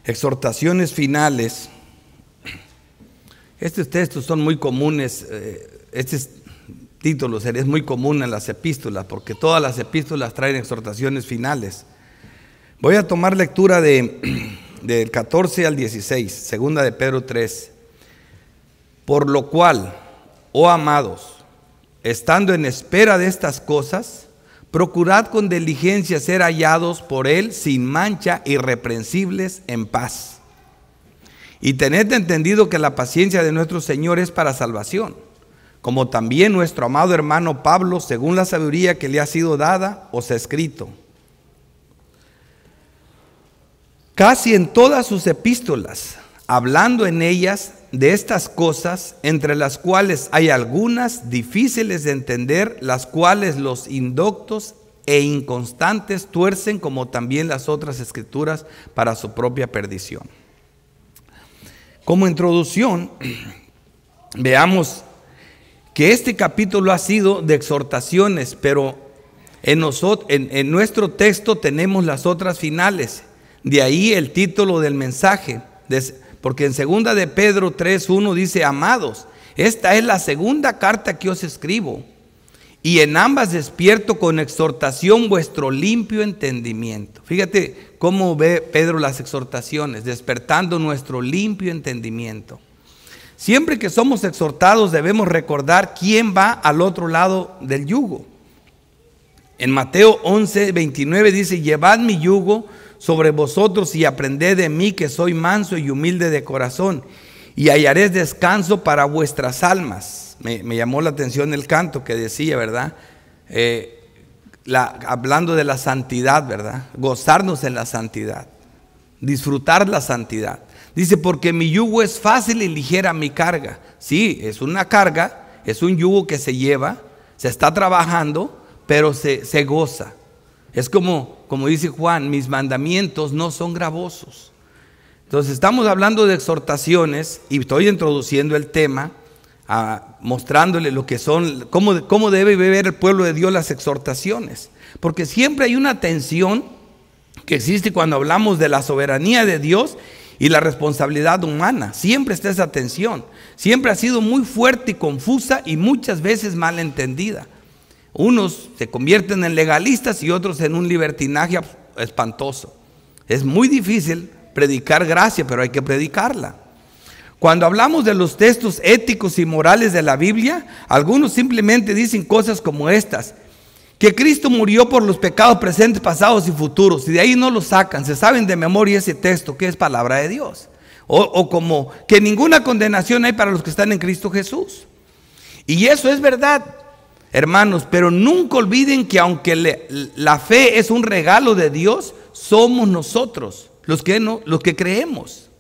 Exhortaciones finales. Estos textos son muy comunes, este título es muy común en las epístolas, porque todas las epístolas traen exhortaciones finales. Voy a tomar lectura del 14 al 16, segunda de Pedro 3. Por lo cual, oh amados, estando en espera de estas cosas, procurad con diligencia ser hallados por Él sin mancha, irreprensibles, en paz. Y tened entendido que la paciencia de nuestro Señor es para salvación, como también nuestro amado hermano Pablo, según la sabiduría que le ha sido dada, os ha escrito. Casi en todas sus epístolas, hablando en ellas de estas cosas, entre las cuales hay algunas difíciles de entender, las cuales los indoctos e inconstantes tuercen, como también las otras escrituras, para su propia perdición. Como introducción, veamos que este capítulo ha sido de exhortaciones, pero en nuestro texto tenemos las otras finales. De ahí el título del mensaje, porque en segunda de Pedro 3:1 dice: amados, esta es la segunda carta que os escribo, y en ambas despierto con exhortación vuestro limpio entendimiento. Fíjate cómo ve Pedro las exhortaciones: despertando nuestro limpio entendimiento. Siempre que somos exhortados debemos recordar quién va al otro lado del yugo. En Mateo 11:29 dice: llevad mi yugo sobre vosotros y aprended de mí, que soy manso y humilde de corazón, y hallaréis descanso para vuestras almas. Me llamó la atención el canto que decía, ¿verdad? Hablando de la santidad, ¿verdad? Gozarnos en la santidad, disfrutar la santidad. Dice: porque mi yugo es fácil y ligera mi carga. Sí, es una carga, es un yugo que se lleva, se está trabajando, pero se goza. Es como dice Juan: mis mandamientos no son gravosos. Entonces estamos hablando de exhortaciones y estoy introduciendo el tema, mostrándole lo que son, cómo debe ver el pueblo de Dios las exhortaciones. Porque siempre hay una tensión que existe cuando hablamos de la soberanía de Dios y la responsabilidad humana. Siempre está esa tensión. Siempre ha sido muy fuerte y confusa y muchas veces mal entendida. Unos se convierten en legalistas y otros en un libertinaje espantoso. Es muy difícil predicar gracia, pero hay que predicarla. Cuando hablamos de los textos éticos y morales de la Biblia, algunos simplemente dicen cosas como estas: que Cristo murió por los pecados presentes, pasados y futuros, y de ahí no lo sacan, se saben de memoria ese texto que es palabra de Dios. O como que ninguna condenación hay para los que están en Cristo Jesús. Y eso es verdad, hermanos, pero nunca olviden que aunque la fe es un regalo de Dios, somos nosotros los que creemos.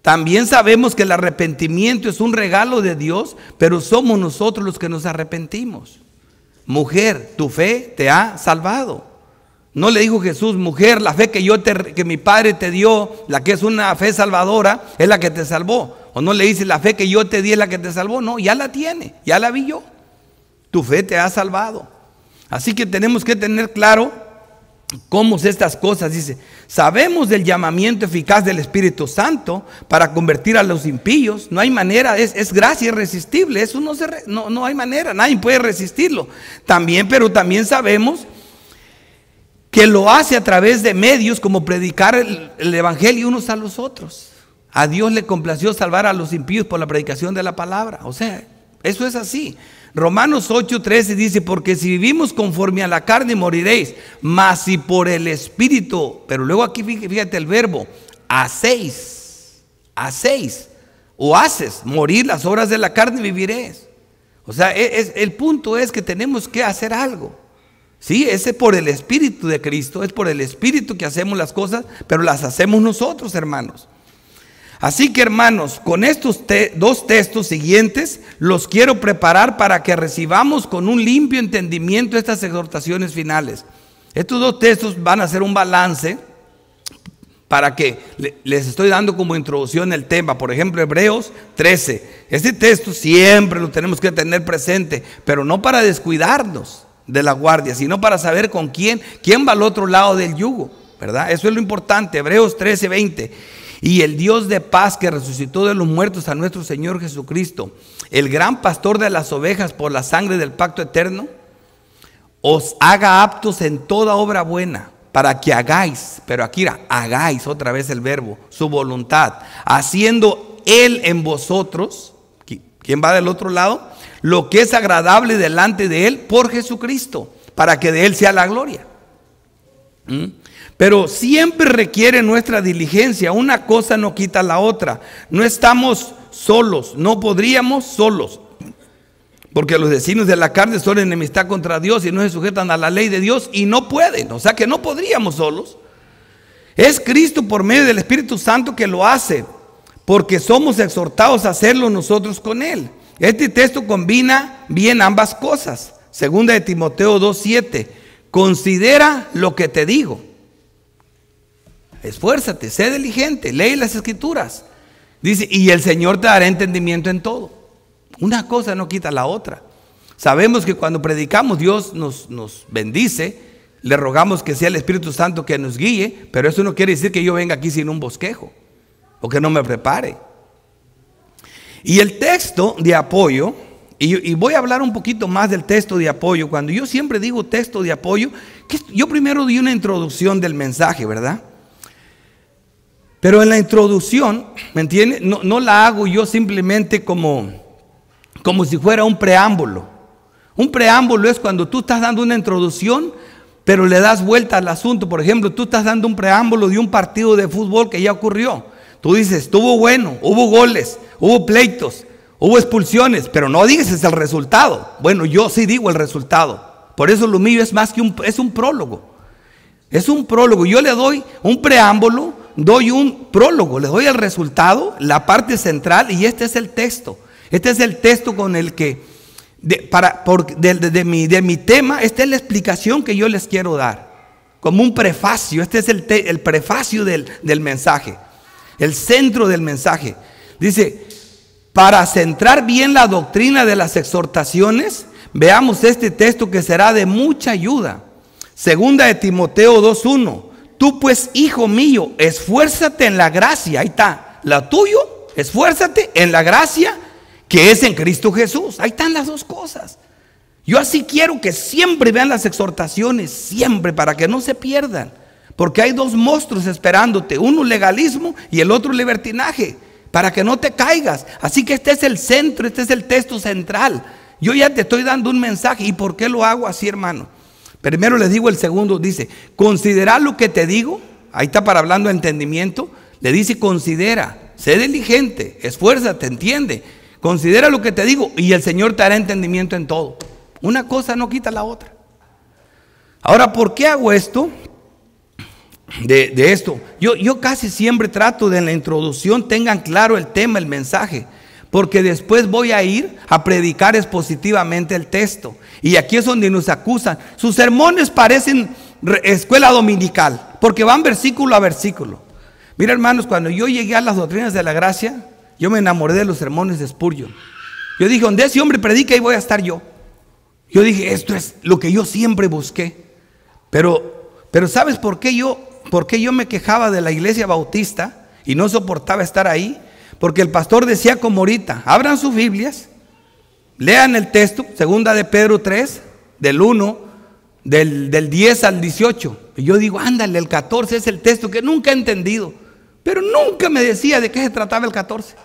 También sabemos que el arrepentimiento es un regalo de Dios, pero somos nosotros los que nos arrepentimos. Mujer, tu fe te ha salvado. No le dijo Jesús: mujer, la fe que mi Padre te dio, la que es una fe salvadora, es la que te salvó. O no le dice: la fe que yo te di es la que te salvó. No, ya la tiene, ya la vi yo. Tu fe te ha salvado. Así que tenemos que tener claro cómo es estas cosas. Dice: sabemos del llamamiento eficaz del Espíritu Santo para convertir a los impíos. No hay manera, es gracia irresistible. Eso no hay manera, nadie puede resistirlo. Pero también sabemos que lo hace a través de medios como predicar el Evangelio unos a los otros. A Dios le complació salvar a los impíos por la predicación de la palabra. O sea, eso es así. Romanos 8:13 dice: porque si vivimos conforme a la carne moriréis, mas si por el Espíritu, pero luego aquí fíjate el verbo, hacéis o haces morir las obras de la carne, viviréis. O sea, el punto es que tenemos que hacer algo. Sí, ese por el Espíritu de Cristo, es por el Espíritu que hacemos las cosas, pero las hacemos nosotros, hermanos. Así que, hermanos, con estos dos textos siguientes los quiero preparar para que recibamos con un limpio entendimiento estas exhortaciones finales. Estos dos textos van a ser un balance para que les estoy dando como introducción el tema. Por ejemplo, Hebreos 13. Este texto siempre lo tenemos que tener presente, pero no para descuidarnos de la guardia, sino para saber con quién va al otro lado del yugo, ¿verdad? Eso es lo importante. Hebreos 13:20. Y el Dios de paz que resucitó de los muertos a nuestro Señor Jesucristo, el gran pastor de las ovejas por la sangre del pacto eterno, os haga aptos en toda obra buena, para que hagáis, pero aquí hagáis otra vez el verbo, su voluntad, haciendo Él en vosotros, ¿quién va del otro lado? Lo que es agradable delante de Él por Jesucristo, para que de Él sea la gloria. Pero siempre requiere nuestra diligencia, una cosa no quita la otra. No estamos solos, no podríamos solos, porque los designios de la carne son enemistad contra Dios y no se sujetan a la ley de Dios y no pueden, o sea que no podríamos solos. Es Cristo por medio del Espíritu Santo que lo hace, porque somos exhortados a hacerlo nosotros con Él. Este texto combina bien ambas cosas. Segunda de Timoteo 2:7, considera lo que te digo. Esfuérzate, sé diligente, lee las Escrituras. Dice, y el Señor te dará entendimiento en todo. Una cosa no quita la otra. Sabemos que cuando predicamos Dios nos bendice, le rogamos que sea el Espíritu Santo que nos guíe, pero eso no quiere decir que yo venga aquí sin un bosquejo o que no me prepare. Y el texto de apoyo, y voy a hablar un poquito más del texto de apoyo. Cuando yo siempre digo texto de apoyo, que yo primero di una introducción del mensaje, ¿verdad? Pero en la introducción, ¿me entiende? No la hago yo simplemente como si fuera un preámbulo. Un preámbulo es cuando tú estás dando una introducción, pero le das vuelta al asunto. Por ejemplo, tú estás dando un preámbulo de un partido de fútbol que ya ocurrió. Tú dices, estuvo bueno, hubo goles, hubo pleitos, hubo expulsiones, pero no dices el resultado. Bueno, yo sí digo el resultado. Por eso lo mío es más que es un prólogo. Es un prólogo. Yo le doy un preámbulo, doy un prólogo, le doy el resultado, la parte central, y este es el texto. Este es el texto con el que, de mi tema, esta es la explicación que yo les quiero dar. Como un prefacio, este es el prefacio del mensaje, el centro del mensaje. Dice, para centrar bien la doctrina de las exhortaciones, veamos este texto que será de mucha ayuda. Segunda de Timoteo 2:1. Tú pues, hijo mío, esfuérzate en la gracia. Ahí está, la tuyo, esfuérzate en la gracia que es en Cristo Jesús. Ahí están las dos cosas. Yo así quiero que siempre vean las exhortaciones, siempre, para que no se pierdan. Porque hay dos monstruos esperándote, uno legalismo y el otro libertinaje, para que no te caigas. Así que este es el centro, este es el texto central. Yo ya te estoy dando un mensaje. ¿Y por qué lo hago así, hermano? Primero les digo el segundo, dice, considera lo que te digo. Ahí está para hablando de entendimiento. Le dice, considera, sé diligente, esfuérzate, entiende. Considera lo que te digo y el Señor te hará entendimiento en todo. Una cosa no quita la otra. Ahora, ¿por qué hago esto? De esto. Yo casi siempre trato de en la introducción tengan claro el tema, el mensaje. Porque después voy a ir a predicar expositivamente el texto. Y aquí es donde nos acusan. Sus sermones parecen escuela dominical, porque van versículo a versículo. Mira, hermanos, cuando yo llegué a las doctrinas de la gracia, yo me enamoré de los sermones de Spurgeon. Yo dije, donde ese hombre predica, ahí voy a estar yo. Yo dije, esto es lo que yo siempre busqué. Pero ¿sabes por qué yo me quejaba de la iglesia bautista y no soportaba estar ahí? Porque el pastor decía como ahorita, abran sus Biblias, lean el texto, segunda de Pedro 3, del 1, del 10 al 18. Y yo digo, ándale, el 14 es el texto que nunca he entendido. Pero nunca me decía de qué se trataba el 14.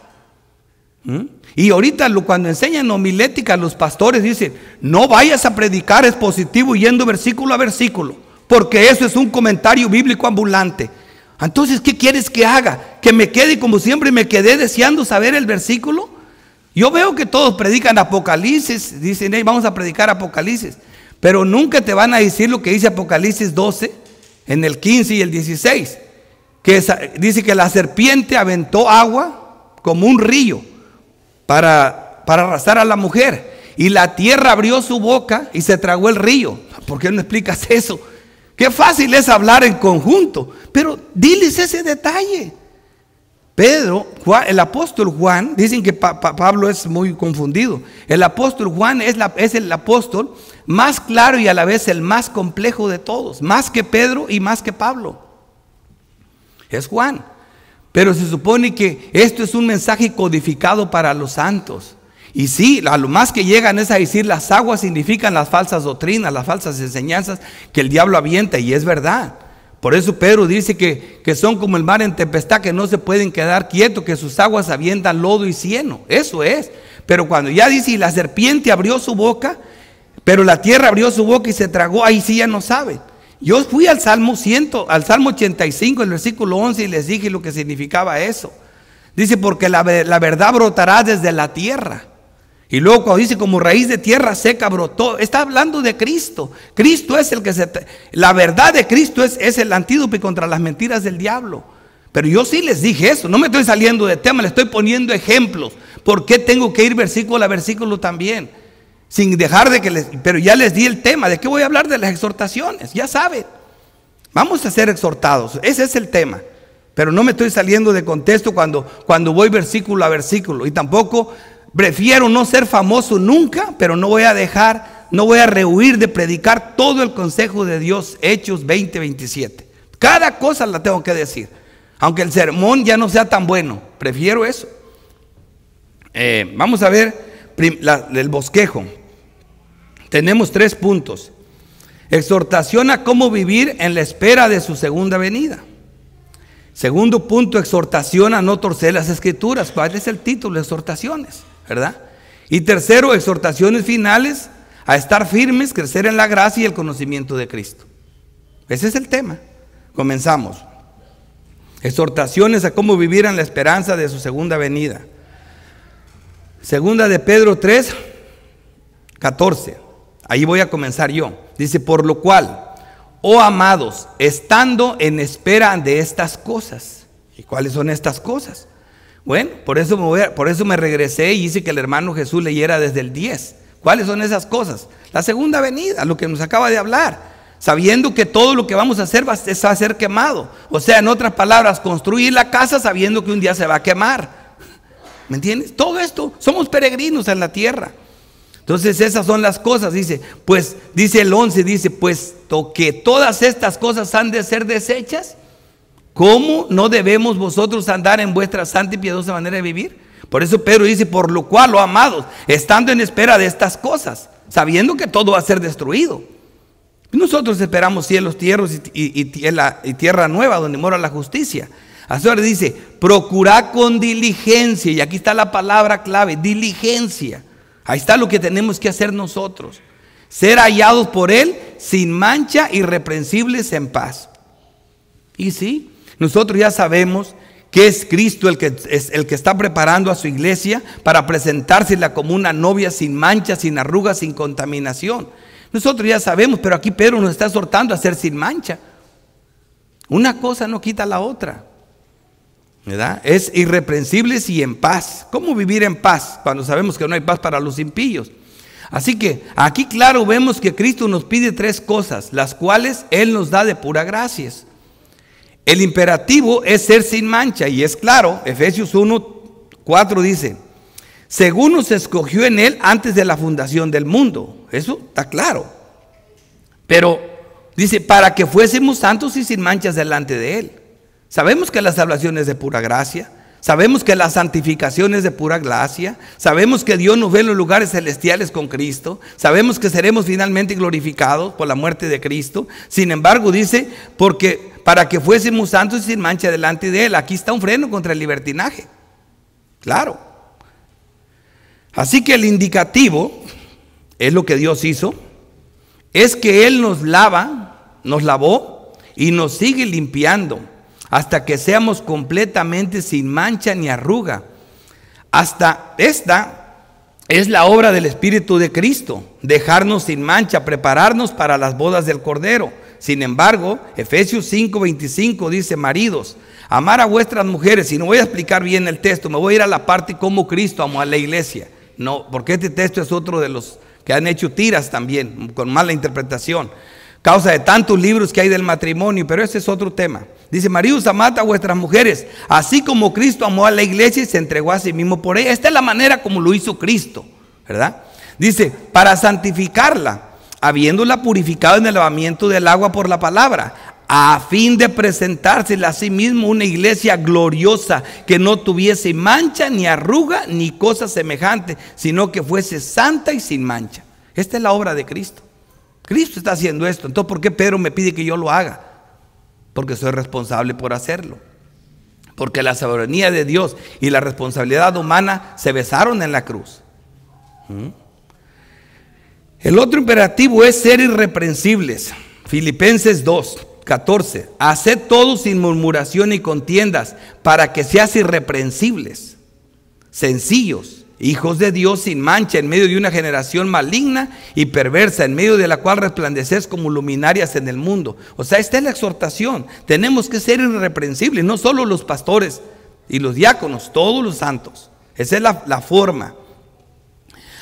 Y ahorita cuando enseñan homilética los pastores dicen, no vayas a predicar expositivo yendo versículo a versículo, porque eso es un comentario bíblico ambulante. Entonces, ¿qué quieres que haga? ¿Que me quede como siempre me quedé deseando saber el versículo? Yo veo que todos predican Apocalipsis, dicen, hey, vamos a predicar Apocalipsis, pero nunca te van a decir lo que dice Apocalipsis 12, en el 15 y el 16, que dice que la serpiente aventó agua como un río para arrastrar a la mujer, y la tierra abrió su boca y se tragó el río. ¿Por qué no explicas eso? Qué fácil es hablar en conjunto, pero diles ese detalle. Pedro, el apóstol Juan, dicen que Pablo es muy confundido. El apóstol Juan es el apóstol más claro y a la vez el más complejo de todos, más que Pedro y más que Pablo. Es Juan. Pero se supone que esto es un mensaje codificado para los santos. Y sí, a lo más que llegan es a decir las aguas significan las falsas doctrinas, las falsas enseñanzas que el diablo avienta, y es verdad. Por eso Pedro dice que son como el mar en tempestad, que no se pueden quedar quietos, que sus aguas avientan lodo y cieno. Eso es. Pero cuando ya dice, y la serpiente abrió su boca, pero la tierra abrió su boca y se tragó, ahí sí ya no saben. Yo fui al Salmo 85, el versículo 11, y les dije lo que significaba eso. Dice, porque la verdad brotará desde la tierra. Y luego cuando dice, como raíz de tierra seca brotó, está hablando de Cristo. Cristo es el que la verdad de Cristo es el antídoto contra las mentiras del diablo. Pero yo sí les dije eso, no me estoy saliendo de tema, le estoy poniendo ejemplos. ¿Por qué tengo que ir versículo a versículo también? Sin dejar de pero ya les di el tema. ¿De qué voy a hablar? De las exhortaciones, ya saben. Vamos a ser exhortados, ese es el tema. Pero no me estoy saliendo de contexto cuando voy versículo a versículo. Y tampoco prefiero no ser famoso nunca, pero no voy a rehuir de predicar todo el consejo de Dios, Hechos 20:27. Cada cosa la tengo que decir, aunque el sermón ya no sea tan bueno, prefiero eso. Vamos a ver el bosquejo. Tenemos 3 puntos. Exhortación a cómo vivir en la espera de su segunda venida. Segundo punto, exhortación a no torcer las escrituras. ¿Cuál es el título? Exhortaciones, ¿verdad? Y tercero, exhortaciones finales a estar firmes, crecer en la gracia y el conocimiento de Cristo. Ese es el tema. Comenzamos. Exhortaciones a cómo vivir en la esperanza de su segunda venida. Segunda de Pedro 3:14. Ahí voy a comenzar yo. Dice, por lo cual, oh amados, estando en espera de estas cosas. ¿Y cuáles son estas cosas? Bueno, por eso me regresé y hice que el hermano Jesús leyera desde el 10. ¿Cuáles son esas cosas? La segunda venida, lo que nos acaba de hablar. Sabiendo que todo lo que vamos a hacer va a ser quemado. O sea, en otras palabras, construir la casa sabiendo que un día se va a quemar. ¿Me entiendes? Todo esto, somos peregrinos en la tierra. Entonces esas son las cosas, dice el 11, dice, puesto que todas estas cosas han de ser desechas, ¿cómo no debemos vosotros andar en vuestra santa y piadosa manera de vivir? Por eso Pedro dice, por lo cual, oh amados, estando en espera de estas cosas, sabiendo que todo va a ser destruido. Nosotros esperamos cielos, tierras y tierra nueva donde mora la justicia. Así ahora dice, procurad con diligencia, y aquí está la palabra clave, diligencia. Ahí está lo que tenemos que hacer nosotros. Ser hallados por Él sin mancha, irreprensibles en paz. Y sí, nosotros ya sabemos que es Cristo el que está preparando a su iglesia para presentársela como una novia sin mancha, sin arrugas, sin contaminación. Nosotros ya sabemos, pero aquí Pedro nos está exhortando a ser sin mancha. Una cosa no quita la otra, ¿verdad? Es irreprensibles y en paz. ¿Cómo vivir en paz cuando sabemos que no hay paz para los impíos? Así que aquí claro vemos que Cristo nos pide 3 cosas, las cuales Él nos da de pura gracia. El imperativo es ser sin mancha, y es claro, Efesios 1:4 dice, según nos escogió en Él antes de la fundación del mundo. Eso está claro. Pero dice, para que fuésemos santos y sin manchas delante de Él. Sabemos que la salvación es de pura gracia. Sabemos que la santificación es de pura gracia. Sabemos que Dios nos ve en los lugares celestiales con Cristo. Sabemos que seremos finalmente glorificados por la muerte de Cristo. Sin embargo, dice, porque para que fuésemos santos y sin mancha delante de Él. Aquí está un freno contra el libertinaje. Claro. Así que el indicativo es lo que Dios hizo. Es que Él nos lavó y nos sigue limpiando hasta que seamos completamente sin mancha ni arruga. Hasta esta es la obra del Espíritu de Cristo, dejarnos sin mancha, prepararnos para las bodas del Cordero. Sin embargo, Efesios 5:25 dice, maridos, amar a vuestras mujeres. Y no voy a explicar bien el texto, me voy a ir a la parte cómo Cristo amó a la iglesia. No, porque este texto es otro de los que han hecho tiras también, con mala interpretación, causa de tantos libros que hay del matrimonio, pero ese es otro tema. Dice, maridos, amad a vuestras mujeres, así como Cristo amó a la iglesia y se entregó a sí mismo por ella. Esta es la manera como lo hizo Cristo, ¿verdad? Dice, para santificarla, habiéndola purificado en el lavamiento del agua por la palabra, a fin de presentársela a sí mismo una iglesia gloriosa, que no tuviese mancha, ni arruga, ni cosa semejante, sino que fuese santa y sin mancha. Esta es la obra de Cristo. Cristo está haciendo esto. Entonces, ¿por qué Pedro me pide que yo lo haga? Porque soy responsable por hacerlo. Porque la soberanía de Dios y la responsabilidad humana se besaron en la cruz. El otro imperativo es ser irreprensibles. Filipenses 2:14. Haced todo sin murmuración y contiendas, para que seas irreprensibles, sencillos, hijos de Dios sin mancha, en medio de una generación maligna y perversa, en medio de la cual resplandecés como luminarias en el mundo. O sea, esta es la exhortación. Tenemos que ser irreprensibles, no solo los pastores y los diáconos, todos los santos. Esa es la forma.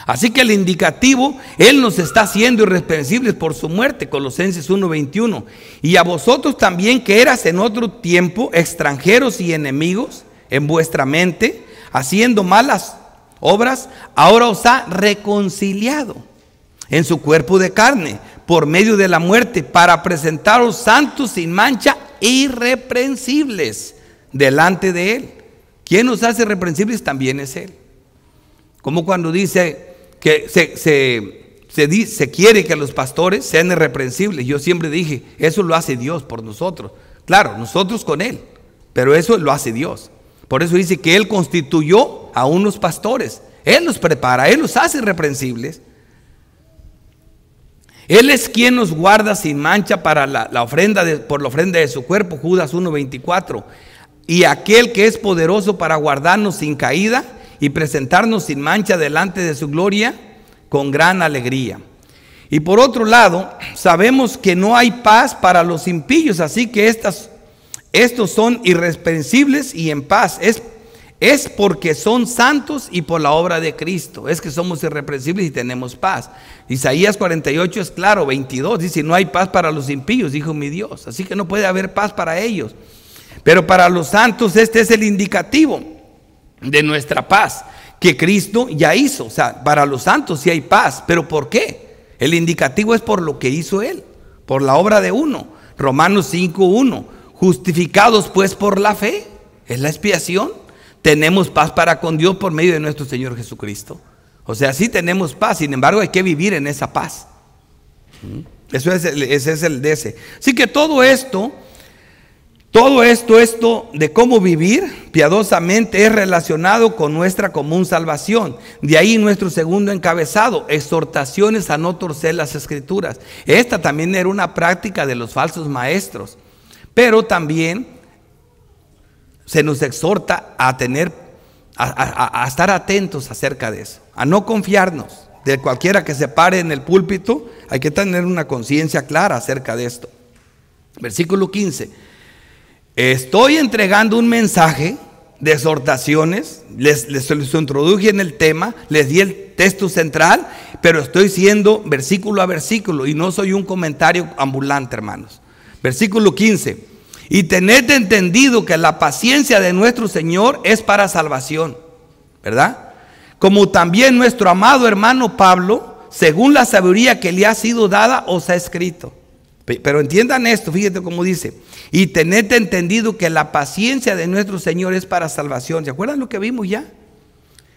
Así que el indicativo, Él nos está haciendo irreprensibles por su muerte, Colosenses 1:21. Y a vosotros también, que eras en otro tiempo extranjeros y enemigos en vuestra mente, haciendo malas obras, ahora os ha reconciliado en su cuerpo de carne por medio de la muerte, para presentaros santos, sin mancha, irreprensibles delante de Él. ¿Quién nos hace irreprensibles? También es Él. Como cuando dice que se quiere que los pastores sean irreprensibles. Yo siempre dije, eso lo hace Dios por nosotros. Claro, nosotros con Él, pero eso lo hace Dios. Por eso dice que Él constituyó a unos pastores. Él los prepara, Él los hace irreprensibles. Él es quien nos guarda sin mancha para la ofrenda por la ofrenda de su cuerpo, Judas 1:24. Y aquel que es poderoso para guardarnos sin caída y presentarnos sin mancha delante de su gloria con gran alegría. Y por otro lado, sabemos que no hay paz para los impíos, así que estos son irreprensibles y en paz. Es porque son santos y por la obra de Cristo. Es que somos irreprensibles y tenemos paz. Isaías 48 es claro, 22 dice: no hay paz para los impíos, dijo mi Dios. Así que no puede haber paz para ellos. Pero para los santos este es el indicativo de nuestra paz que Cristo ya hizo. O sea, para los santos sí hay paz. ¿Pero por qué? El indicativo es por lo que hizo Él, por la obra de uno. Romanos 5:1. Justificados pues por la fe, es la expiación, tenemos paz para con Dios por medio de nuestro Señor Jesucristo. O sea, sí tenemos paz, sin embargo hay que vivir en esa paz. Ese es el de ese. Así que todo esto de cómo vivir piadosamente es relacionado con nuestra común salvación. De ahí nuestro segundo encabezado, exhortaciones a no torcer las Escrituras. Esta también era una práctica de los falsos maestros, pero también se nos exhorta a estar atentos acerca de eso, a no confiarnos de cualquiera que se pare en el púlpito. Hay que tener una conciencia clara acerca de esto. Versículo 15. Estoy entregando un mensaje de exhortaciones, les introduje en el tema, les di el texto central, pero estoy siendo versículo a versículo y no soy un comentario ambulante, hermanos. Versículo 15. Y tened entendido que la paciencia de nuestro Señor es para salvación, ¿verdad? Como también nuestro amado hermano Pablo, según la sabiduría que le ha sido dada, os ha escrito. Pero entiendan esto, fíjate cómo dice: y tened entendido que la paciencia de nuestro Señor es para salvación. ¿Se acuerdan lo que vimos ya?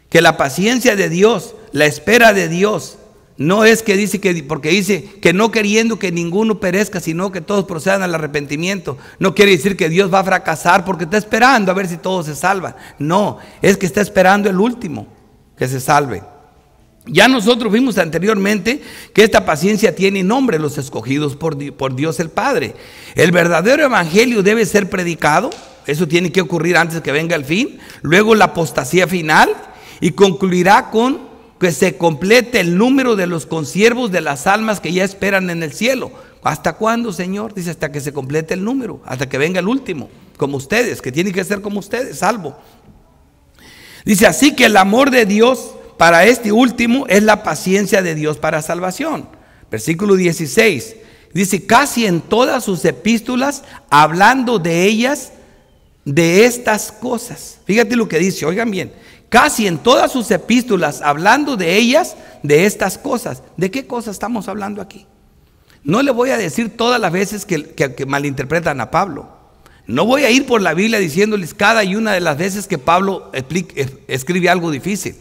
Que la paciencia de Dios, la espera de Dios, no es que dice que, porque dice que no queriendo que ninguno perezca, sino que todos procedan al arrepentimiento. No quiere decir que Dios va a fracasar porque está esperando a ver si todos se salvan. No, es que está esperando el último que se salve. Ya nosotros vimos anteriormente que esta paciencia tiene nombre: los escogidos por Dios el Padre. El verdadero evangelio debe ser predicado. Eso tiene que ocurrir antes que venga el fin. Luego la apostasía final, y concluirá con que se complete el número de los consiervos de las almas que ya esperan en el cielo. ¿Hasta cuándo, Señor? Dice: hasta que se complete el número, hasta que venga el último, como ustedes, que tiene que ser como ustedes, salvo. Dice: así que el amor de Dios para este último es la paciencia de Dios para salvación. Versículo 16 dice: casi en todas sus epístolas, hablando de ellas, de estas cosas. Fíjate lo que dice, oigan bien: casi en todas sus epístolas, hablando de ellas, de estas cosas. ¿De qué cosas estamos hablando aquí? No le voy a decir todas las veces que malinterpretan a Pablo. No voy a ir por la Biblia diciéndoles cada y una de las veces que Pablo escribe algo difícil.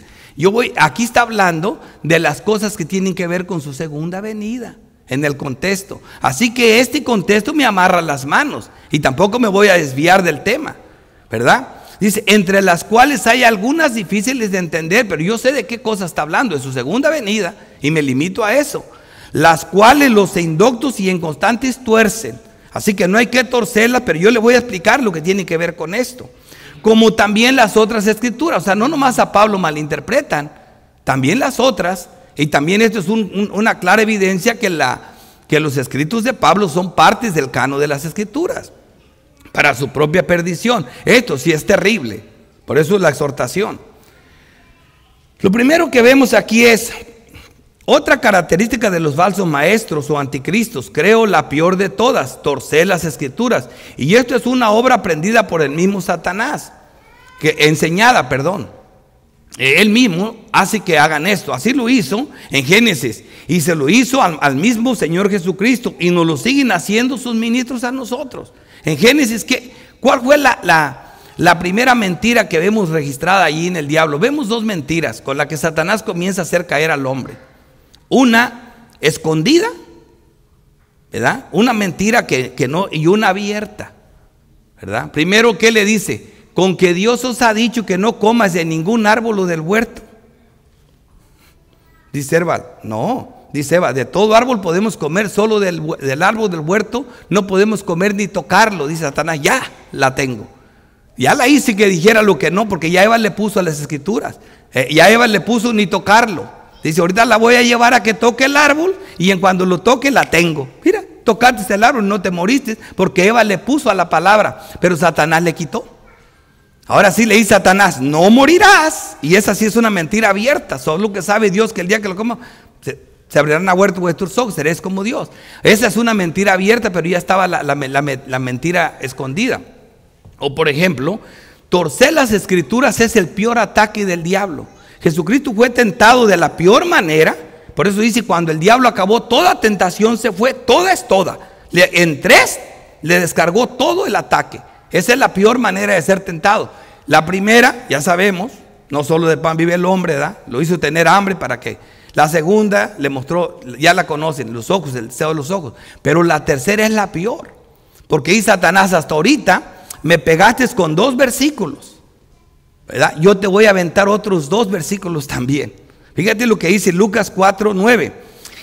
Aquí está hablando de las cosas que tienen que ver con su segunda venida, en el contexto. Así que este contexto me amarra las manos y tampoco me voy a desviar del tema, ¿verdad? Dice, entre las cuales hay algunas difíciles de entender, pero yo sé de qué cosa está hablando, de su segunda venida, y me limito a eso. Las cuales los indoctos y inconstantes tuercen. Así que no hay que torcerlas, pero yo le voy a explicar lo que tiene que ver con esto. Como también las otras escrituras. O sea, no nomás a Pablo malinterpretan, también las otras. Y también esto es una clara evidencia que los escritos de Pablo son partes del canon de las escrituras para su propia perdición. Esto sí es terrible. Por eso es la exhortación. Lo primero que vemos aquí es otra característica de los falsos maestros o anticristos, creo la peor de todas, torcer las escrituras. Y esto es una obra aprendida por el mismo Satanás, enseñada. Él mismo hace que hagan esto. Así lo hizo en Génesis y se lo hizo al mismo Señor Jesucristo y nos lo siguen haciendo sus ministros a nosotros. En Génesis, ¿cuál fue la primera mentira que vemos registrada allí en el diablo? Vemos dos mentiras con las que Satanás comienza a hacer caer al hombre. Una escondida, ¿verdad? Una mentira que no, y una abierta, ¿verdad? Primero, ¿qué le dice? Con que Dios os ha dicho que no comas de ningún árbol del huerto. Dice Herbal, no, dice Eva, de todo árbol podemos comer, solo del árbol del huerto no podemos comer ni tocarlo. Dice Satanás, ya la tengo. Ya la hice que dijera lo que no, porque ya Eva le puso a las escrituras. Ya Eva le puso ni tocarlo. Dice, ahorita la voy a llevar a que toque el árbol y en cuando lo toque la tengo. Mira, tocaste el árbol, no te moriste, porque Eva le puso a la palabra, pero Satanás le quitó. Ahora sí le dice Satanás, no morirás. Y esa sí es una mentira abierta. Solo que sabe Dios que el día que lo coma se abrirán abiertos vuestros ojos, seréis como Dios. Esa es una mentira abierta, pero ya estaba la mentira escondida. O por ejemplo, torcer las escrituras es el peor ataque del diablo. Jesucristo fue tentado de la peor manera. Por eso dice, cuando el diablo acabó, toda tentación se fue, toda es toda. En tres le descargó todo el ataque. Esa es la peor manera de ser tentado. La primera, ya sabemos, no solo de pan vive el hombre, ¿verdad? Lo hizo tener hambre para que. La segunda le mostró, ya la conocen, los ojos, el deseo de los ojos. Pero la tercera es la peor. Porque dice Satanás, hasta ahorita me pegaste con 2 versículos, ¿verdad? Yo te voy a aventar otros 2 versículos también. Fíjate lo que dice Lucas 4:9.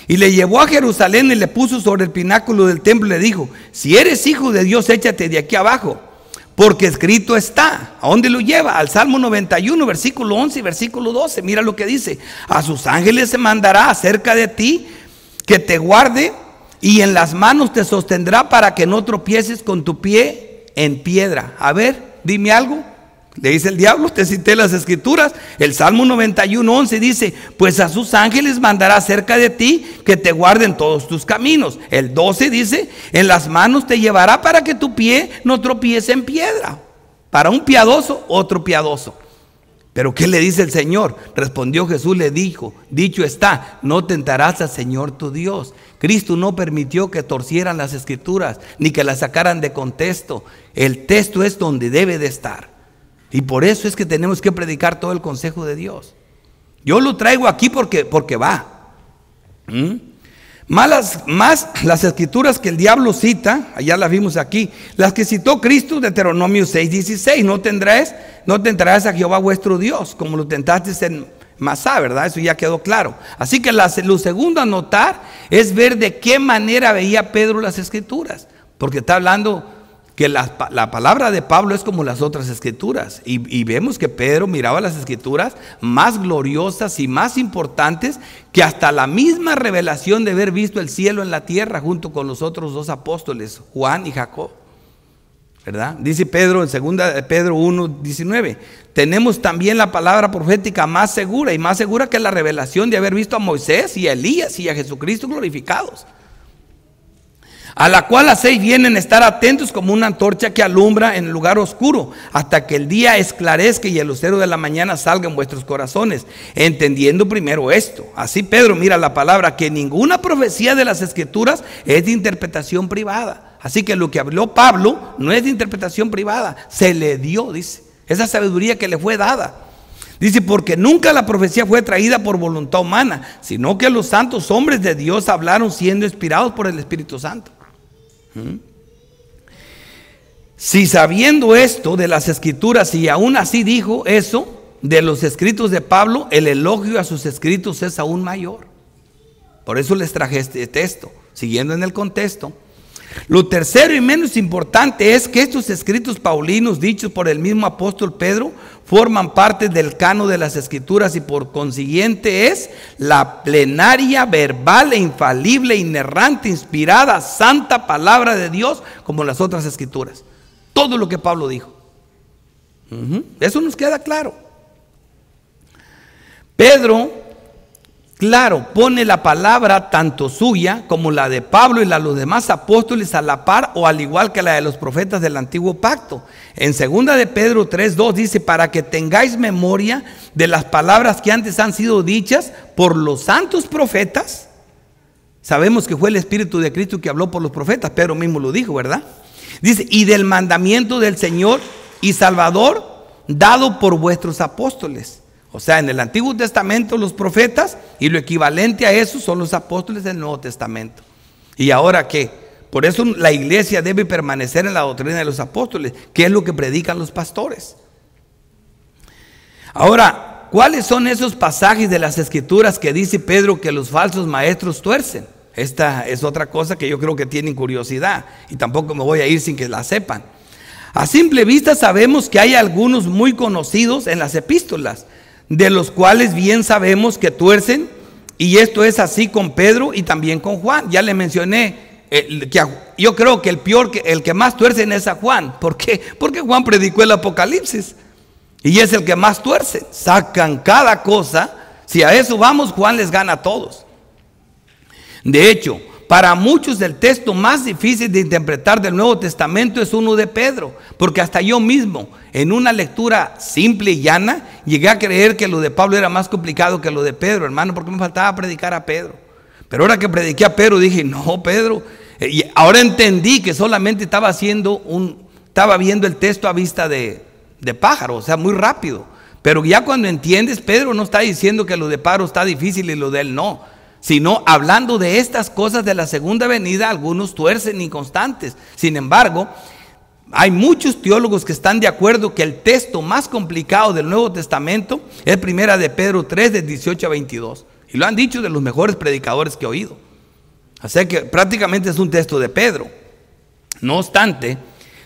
Y le llevó a Jerusalén y le puso sobre el pináculo del templo y le dijo, si eres hijo de Dios, échate de aquí abajo, porque escrito está. ¿A dónde lo lleva? Al Salmo 91, versículo 11 y versículo 12. Mira lo que dice. A sus ángeles se mandará acerca de ti, que te guarde, y en las manos te sostendrá para que no tropieces con tu pie en piedra. A ver, dime algo. Le dice el diablo, te cité las escrituras. El Salmo 91:11 dice, pues a sus ángeles mandará cerca de ti, que te guarden todos tus caminos. El 12 dice, en las manos te llevará para que tu pie no tropiece en piedra. Para un piadoso, otro piadoso. Pero ¿qué le dice el Señor? Respondió Jesús, le dijo, dicho está, no tentarás al Señor tu Dios. Cristo no permitió que torcieran las escrituras, ni que las sacaran de contexto. El texto es donde debe de estar. Y por eso es que tenemos que predicar todo el consejo de Dios. Yo lo traigo aquí porque va. Más las escrituras que el diablo cita, allá las vimos aquí, las que citó Cristo, Deuteronomio 6:16, no tentarás a Jehová vuestro Dios, como lo tentaste en Masá, ¿verdad? Eso ya quedó claro. Así que lo segundo a notar es ver de qué manera veía Pedro las escrituras, porque está hablando que la palabra de Pablo es como las otras escrituras, y vemos que Pedro miraba las escrituras más gloriosas y más importantes que hasta la misma revelación de haber visto el cielo en la tierra junto con los otros 2 apóstoles, Juan y Jacob, ¿verdad? Dice Pedro en 2 de Pedro 1:19, tenemos también la palabra profética más segura, y más segura que la revelación de haber visto a Moisés y a Elías y a Jesucristo glorificados. a la cual hacéis bien en estar atentos como una antorcha que alumbra en el lugar oscuro, hasta que el día esclarezca y el lucero de la mañana salga en vuestros corazones, entendiendo primero esto. Así Pedro mira la palabra, que ninguna profecía de las Escrituras es de interpretación privada. Así que lo que habló Pablo no es de interpretación privada, se le dio, dice, esa sabiduría que le fue dada. Dice, porque nunca la profecía fue traída por voluntad humana, sino que los santos hombres de Dios hablaron siendo inspirados por el Espíritu Santo. Si sabiendo esto de las Escrituras y aún así dijo eso de los escritos de Pablo, el elogio a sus escritos es aún mayor. Por eso les traje este texto, siguiendo en el contexto. Lo tercero y menos importante es que estos escritos paulinos dichos por el mismo apóstol Pedro forman parte del canon de las Escrituras y por consiguiente es la plenaria, verbal e infalible, inerrante, inspirada, santa palabra de Dios como las otras Escrituras. Todo lo que Pablo dijo. Eso nos queda claro. Pedro, claro, pone la palabra tanto suya como la de Pablo y la de los demás apóstoles a la par o al igual que la de los profetas del antiguo pacto. En 2 de Pedro 3:2 dice, para que tengáis memoria de las palabras que antes han sido dichas por los santos profetas. Sabemos que fue el Espíritu de Cristo que habló por los profetas, Pedro mismo lo dijo, ¿verdad? Dice, y del mandamiento del Señor y Salvador dado por vuestros apóstoles. O sea, en el Antiguo Testamento los profetas y lo equivalente a eso son los apóstoles del Nuevo Testamento. ¿Y ahora qué? Por eso la iglesia debe permanecer en la doctrina de los apóstoles, que es lo que predican los pastores. Ahora, ¿cuáles son esos pasajes de las Escrituras que dice Pedro que los falsos maestros tuercen? Esta es otra cosa que yo creo que tienen curiosidad y tampoco me voy a ir sin que la sepan. A simple vista sabemos que hay algunos muy conocidos en las epístolas, de los cuales bien sabemos que tuercen, y esto es así con Pedro y también con Juan. Ya le mencioné que yo creo que el que más tuercen es a Juan. ¿Por qué? Porque Juan predicó el Apocalipsis y es el que más tuerce. Sacan cada cosa. Si a eso vamos, Juan les gana a todos. De hecho, para muchos el texto más difícil de interpretar del Nuevo Testamento es uno de Pedro, porque hasta yo mismo, en una lectura simple y llana, llegué a creer que lo de Pablo era más complicado que lo de Pedro, hermano, porque me faltaba predicar a Pedro. Pero ahora que prediqué a Pedro dije, no, Pedro, y ahora entendí que solamente estaba viendo el texto a vista de pájaro, o sea, muy rápido. Pero ya cuando entiendes, Pedro no está diciendo que lo de Pablo está difícil y lo de él no, sino hablando de estas cosas de la segunda venida, algunos tuercen inconstantes. Sin embargo, hay muchos teólogos que están de acuerdo que el texto más complicado del Nuevo Testamento es 1 de Pedro 3, de 18 a 22. Y lo han dicho de los mejores predicadores que he oído. Así que prácticamente es un texto de Pedro. No obstante,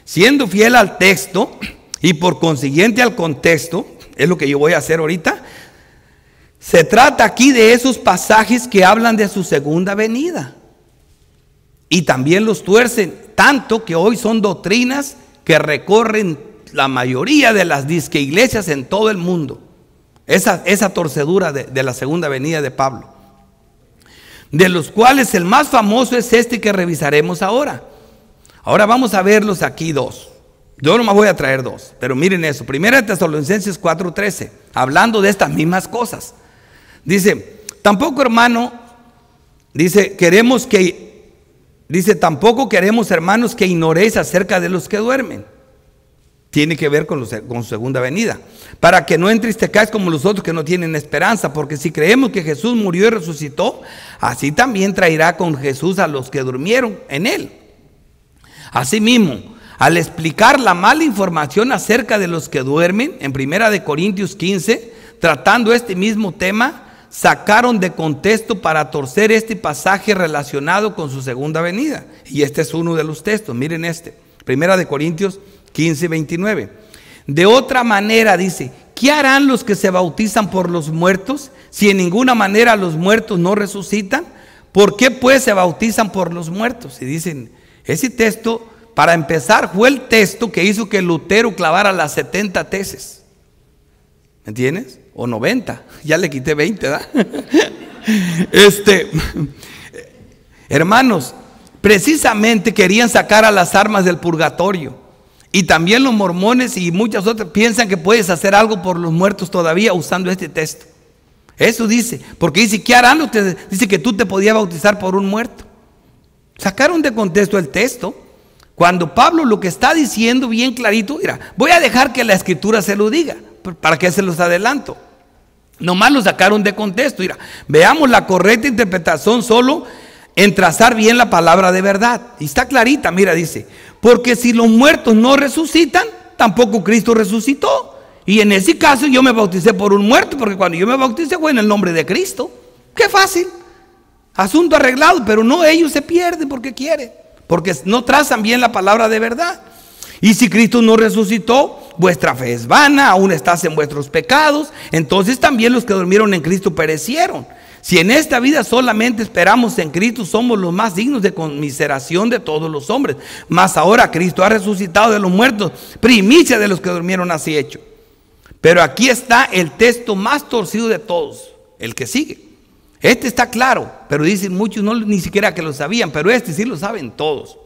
siendo fiel al texto y por consiguiente al contexto, es lo que yo voy a hacer ahorita. Se trata aquí de esos pasajes que hablan de su segunda venida. Y también los tuercen tanto que hoy son doctrinas que recorren la mayoría de las disque iglesias en todo el mundo. Esa torcedura de la segunda venida de Pablo. De los cuales el más famoso es este que revisaremos ahora. Ahora vamos a verlos aquí dos. Yo nomás voy a traer dos, pero miren eso. 1 Tesalonicenses 4:13, hablando de estas mismas cosas. Dice, tampoco hermano, tampoco queremos hermanos que ignoréis acerca de los que duermen. Tiene que ver con su segunda venida. Para que no entristezcáis como los otros que no tienen esperanza, porque si creemos que Jesús murió y resucitó, así también traerá con Jesús a los que durmieron en él. Asimismo, al explicar la mala información acerca de los que duermen, en 1 Corintios 15, tratando este mismo tema, sacaron de contexto para torcer este pasaje relacionado con su segunda venida. Y este es uno de los textos, miren este, 1 Corintios 15, 29. De otra manera dice, ¿qué harán los que se bautizan por los muertos si en ninguna manera los muertos no resucitan? ¿Por qué pues se bautizan por los muertos? Y dicen, ese texto, para empezar, fue el texto que hizo que Lutero clavara las 70 tesis. ¿Me entiendes? O 90, ya le quité 20, ¿verdad? Hermanos, precisamente querían sacar a las almas del purgatorio. Y también los mormones y muchas otras piensan que puedes hacer algo por los muertos todavía usando este texto. Eso dice, porque dice, ¿qué harán ustedes? Dice que tú te podías bautizar por un muerto. Sacaron de contexto el texto, cuando Pablo lo que está diciendo bien clarito. Mira, voy a dejar que la escritura se lo diga, para que se los adelanto. Nomás lo sacaron de contexto. Mira, veamos la correcta interpretación solo en trazar bien la palabra de verdad. Y está clarita, mira, dice, porque si los muertos no resucitan, tampoco Cristo resucitó. Y en ese caso yo me bauticé por un muerto, porque cuando yo me bauticé fue en el nombre de Cristo. Qué fácil, asunto arreglado. Pero no, ellos se pierden porque quieren, porque no trazan bien la palabra de verdad. Y si Cristo no resucitó, vuestra fe es vana, aún estás en vuestros pecados. Entonces también los que durmieron en Cristo perecieron. Si en esta vida solamente esperamos en Cristo, somos los más dignos de conmiseración de todos los hombres. Mas ahora Cristo ha resucitado de los muertos, primicia de los que durmieron así hecho. Pero aquí está el texto más torcido de todos, el que sigue. Este está claro, pero dicen muchos no ni siquiera que lo sabían, pero este sí lo saben todos.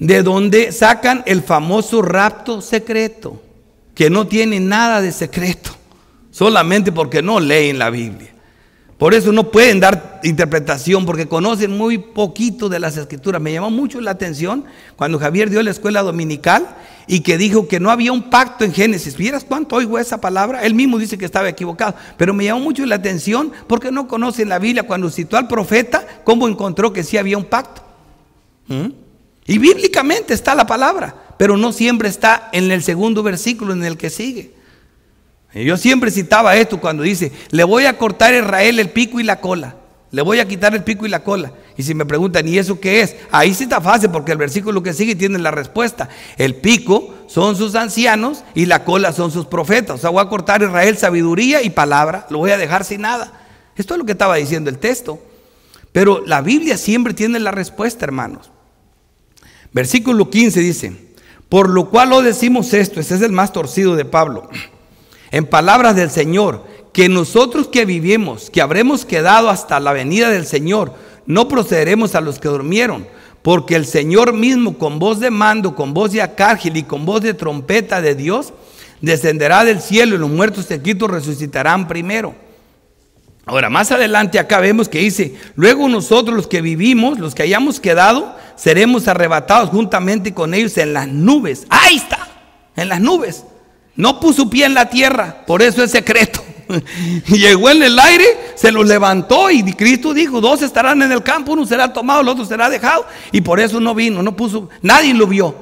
De donde sacan el famoso rapto secreto, que no tiene nada de secreto, solamente porque no leen la Biblia. Por eso no pueden dar interpretación, porque conocen muy poquito de las escrituras. Me llamó mucho la atención cuando Javier dio la escuela dominical y que dijo que no había un pacto en Génesis. ¿Vieras cuánto oigo esa palabra? Él mismo dice que estaba equivocado, pero me llamó mucho la atención porque no conocen la Biblia. Cuando citó al profeta, ¿cómo encontró que sí había un pacto? Y bíblicamente está la palabra, pero no siempre está en el segundo versículo en el que sigue. Yo siempre citaba esto cuando dice, le voy a cortar a Israel el pico y la cola. Le voy a quitar el pico y la cola. Y si me preguntan, ¿y eso qué es? Ahí sí está fácil, porque el versículo que sigue tiene la respuesta. El pico son sus ancianos y la cola son sus profetas. O sea, voy a cortar a Israel sabiduría y palabra. Lo voy a dejar sin nada. Esto es lo que estaba diciendo el texto. Pero la Biblia siempre tiene la respuesta, hermanos. Versículo 15 dice, por lo cual os decimos esto. Ese es el más torcido de Pablo. En palabras del Señor, que nosotros que vivimos, que habremos quedado hasta la venida del Señor, no procederemos a los que durmieron, porque el Señor mismo con voz de mando, con voz de arcángel y con voz de trompeta de Dios, descenderá del cielo y los muertos escritos resucitarán primero. Ahora, más adelante acá vemos que dice, luego nosotros los que vivimos, los que hayamos quedado, seremos arrebatados juntamente con ellos en las nubes. Ahí está, en las nubes. No puso pie en la tierra, por eso es secreto. Llegó en el aire, se los levantó y Cristo dijo, 2 estarán en el campo, uno será tomado, el otro será dejado. Y por eso no vino, no puso, nadie lo vio.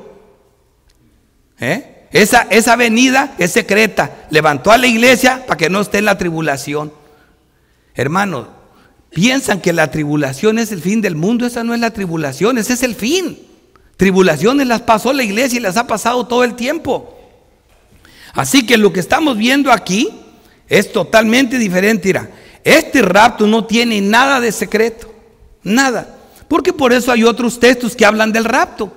Esa venida es secreta. Levantó a la iglesia para que no esté en la tribulación. Hermanos, piensan que la tribulación es el fin del mundo. Esa no es la tribulación, ese es el fin. Tribulaciones las pasó la iglesia y las ha pasado todo el tiempo. Así que lo que estamos viendo aquí es totalmente diferente. Mira, este rapto no tiene nada de secreto, nada, porque por eso hay otros textos que hablan del rapto.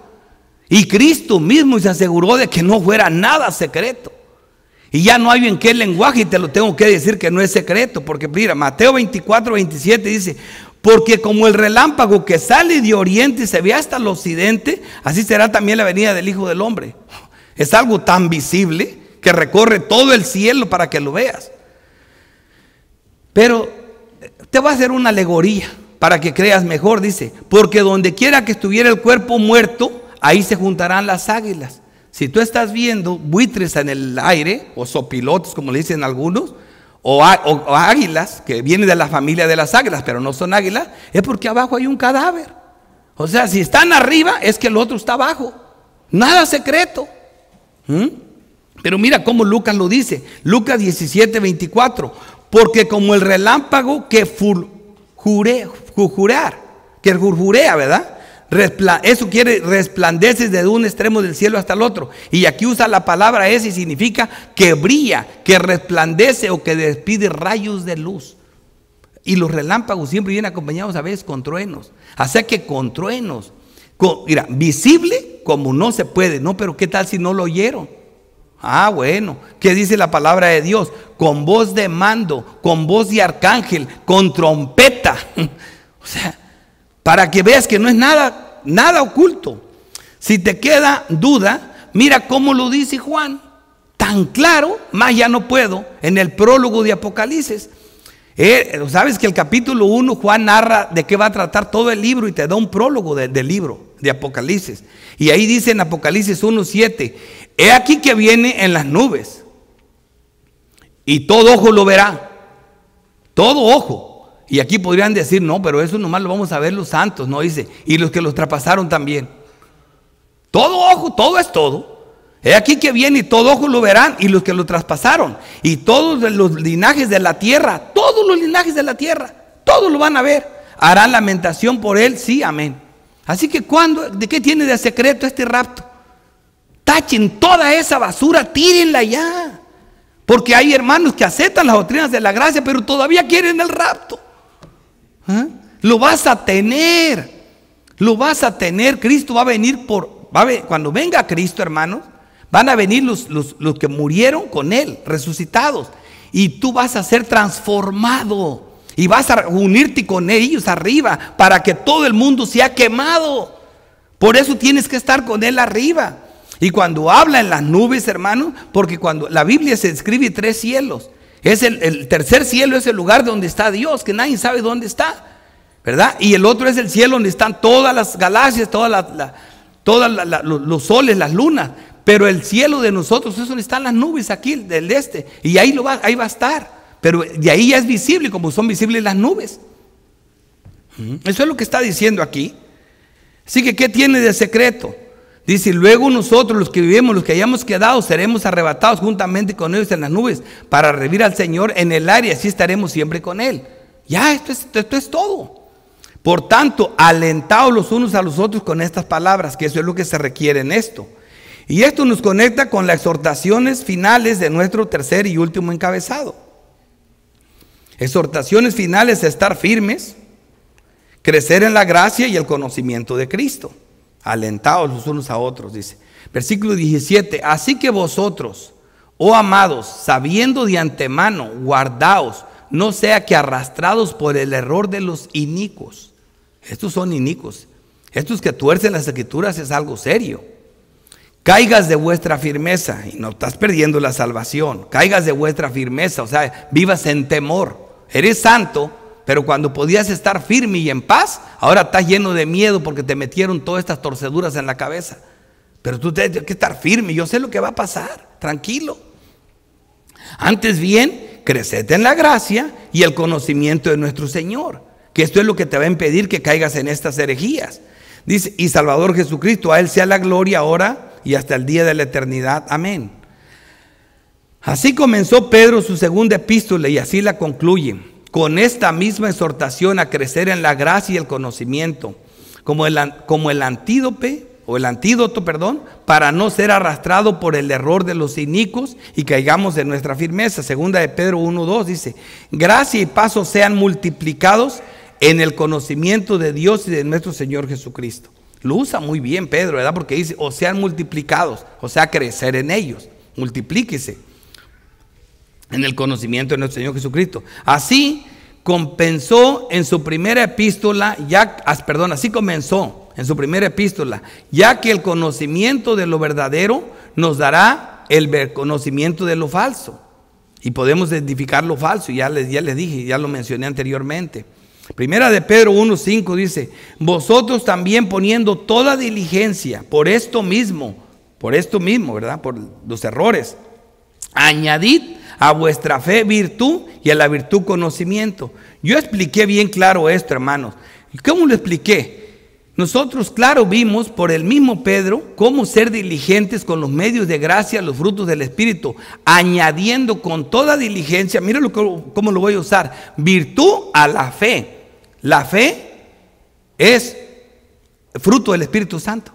Y Cristo mismo se aseguró de que no fuera nada secreto. Y ya no hay en qué lenguaje, y te lo tengo que decir que no es secreto, porque mira, Mateo 24, 27 dice, porque como el relámpago que sale de oriente y se ve hasta el occidente, así será también la venida del Hijo del Hombre. Es algo tan visible que recorre todo el cielo para que lo veas. Pero te voy a hacer una alegoría para que creas mejor. Dice, porque donde quiera que estuviera el cuerpo muerto, ahí se juntarán las águilas. Si tú estás viendo buitres en el aire, o sopilotes como le dicen algunos, o águilas, que vienen de la familia de las águilas, pero no son águilas, es porque abajo hay un cadáver. O sea, si están arriba, es que el otro está abajo. Nada secreto. Pero mira cómo Lucas lo dice, Lucas 17, 24, porque como el relámpago que jurjurea, ¿verdad? Eso quiere resplandece desde un extremo del cielo hasta el otro. Y aquí usa la palabra esa y significa que brilla, que resplandece o que despide rayos de luz. Y los relámpagos siempre vienen acompañados a veces con truenos. Así que con truenos, mira, visible como no se puede, ¿no? Pero ¿qué tal si no lo oyeron? Ah, bueno, ¿qué dice la palabra de Dios? Con voz de mando, con voz de arcángel, con trompeta. O sea, para que veas que no es nada oculto. Si te queda duda, mira cómo lo dice Juan, tan claro, más ya no puedo, en el prólogo de Apocalipsis. Sabes que el capítulo 1 Juan narra de qué va a tratar todo el libro y te da un prólogo del libro de Apocalipsis. Y ahí dice en Apocalipsis 1:7, he aquí que viene en las nubes y todo ojo lo verá, todo ojo. Y aquí podrían decir, no, pero eso nomás lo vamos a ver los santos, no dice, y los que los traspasaron también. Todo ojo, todo es todo. He aquí que viene y todo ojo lo verán y los que lo traspasaron. Y todos los linajes de la tierra, todos los linajes de la tierra, todos lo van a ver. Harán lamentación por él, sí, amén. Así que ¿de qué tiene de secreto este rapto? Tachen toda esa basura, tírenla ya. Porque hay hermanos que aceptan las doctrinas de la gracia, pero todavía quieren el rapto. Lo vas a tener. Lo vas a tener. Cristo va a venir cuando venga Cristo, hermanos, van a venir los que murieron con Él, resucitados. Y tú vas a ser transformado. Y vas a unirte con ellos arriba para que todo el mundo sea quemado. Por eso tienes que estar con Él arriba. Y cuando habla en las nubes, hermanos, porque cuando la Biblia se describe 3 cielos. Es el tercer cielo es el lugar donde está Dios, que nadie sabe dónde está, ¿verdad? Y el otro es el cielo donde están todas las galaxias, todos los soles, las lunas. Pero el cielo de nosotros es donde están las nubes aquí, del este. Y ahí va a estar. Pero de ahí ya es visible, como son visibles las nubes. Eso es lo que está diciendo aquí. Así que, ¿qué tiene de secreto? Dice, luego nosotros los que vivimos, los que hayamos quedado, seremos arrebatados juntamente con ellos en las nubes para recibir al Señor en el aire, así estaremos siempre con Él. Ya, esto es todo. Por tanto, alentaos los unos a los otros con estas palabras, que eso es lo que se requiere en esto. Y esto nos conecta con las exhortaciones finales de nuestro tercer y último encabezado. Exhortaciones finales: estar firmes, crecer en la gracia y el conocimiento de Cristo. Alentaos los unos a otros, dice. Versículo 17, así que vosotros, oh amados, sabiendo de antemano, guardaos, no sea que arrastrados por el error de los inicuos. Estos son inicuos. Estos que tuercen las escrituras es algo serio. Caigas de vuestra firmeza, y no estás perdiendo la salvación. Caigas de vuestra firmeza, o sea, vivas en temor. Eres santo, pero cuando podías estar firme y en paz, ahora estás lleno de miedo porque te metieron todas estas torceduras en la cabeza. Pero tú tienes que estar firme, yo sé lo que va a pasar, tranquilo. Antes bien, crecete en la gracia y el conocimiento de nuestro Señor, que esto es lo que te va a impedir que caigas en estas herejías. Dice, y Salvador Jesucristo, a Él sea la gloria ahora y hasta el día de la eternidad. Amén. Así comenzó Pedro su segunda epístola y así la concluye, con esta misma exhortación a crecer en la gracia y el conocimiento, como el antídoto, para no ser arrastrado por el error de los inicuos y caigamos de nuestra firmeza. Segunda de Pedro 1:2 dice, gracia y paz sean multiplicados en el conocimiento de Dios y de nuestro Señor Jesucristo. Lo usa muy bien Pedro, ¿verdad? Porque dice, o sean multiplicados, o sea, crecer en ellos, multiplíquese en el conocimiento de nuestro Señor Jesucristo. Así compensó en su primera epístola, así comenzó en su primera epístola, ya que el conocimiento de lo verdadero nos dará el conocimiento de lo falso. Y podemos identificar lo falso, ya les dije, ya lo mencioné anteriormente. Primera de Pedro 1:5 dice, vosotros también poniendo toda diligencia por esto mismo, ¿verdad? Por los errores, añadid a vuestra fe virtud y a la virtud conocimiento. Yo expliqué bien claro esto, hermanos. ¿Cómo lo expliqué? Nosotros, claro, vimos por el mismo Pedro cómo ser diligentes con los medios de gracia, los frutos del Espíritu, añadiendo con toda diligencia, mira cómo lo voy a usar, virtud a la fe. La fe es fruto del Espíritu Santo.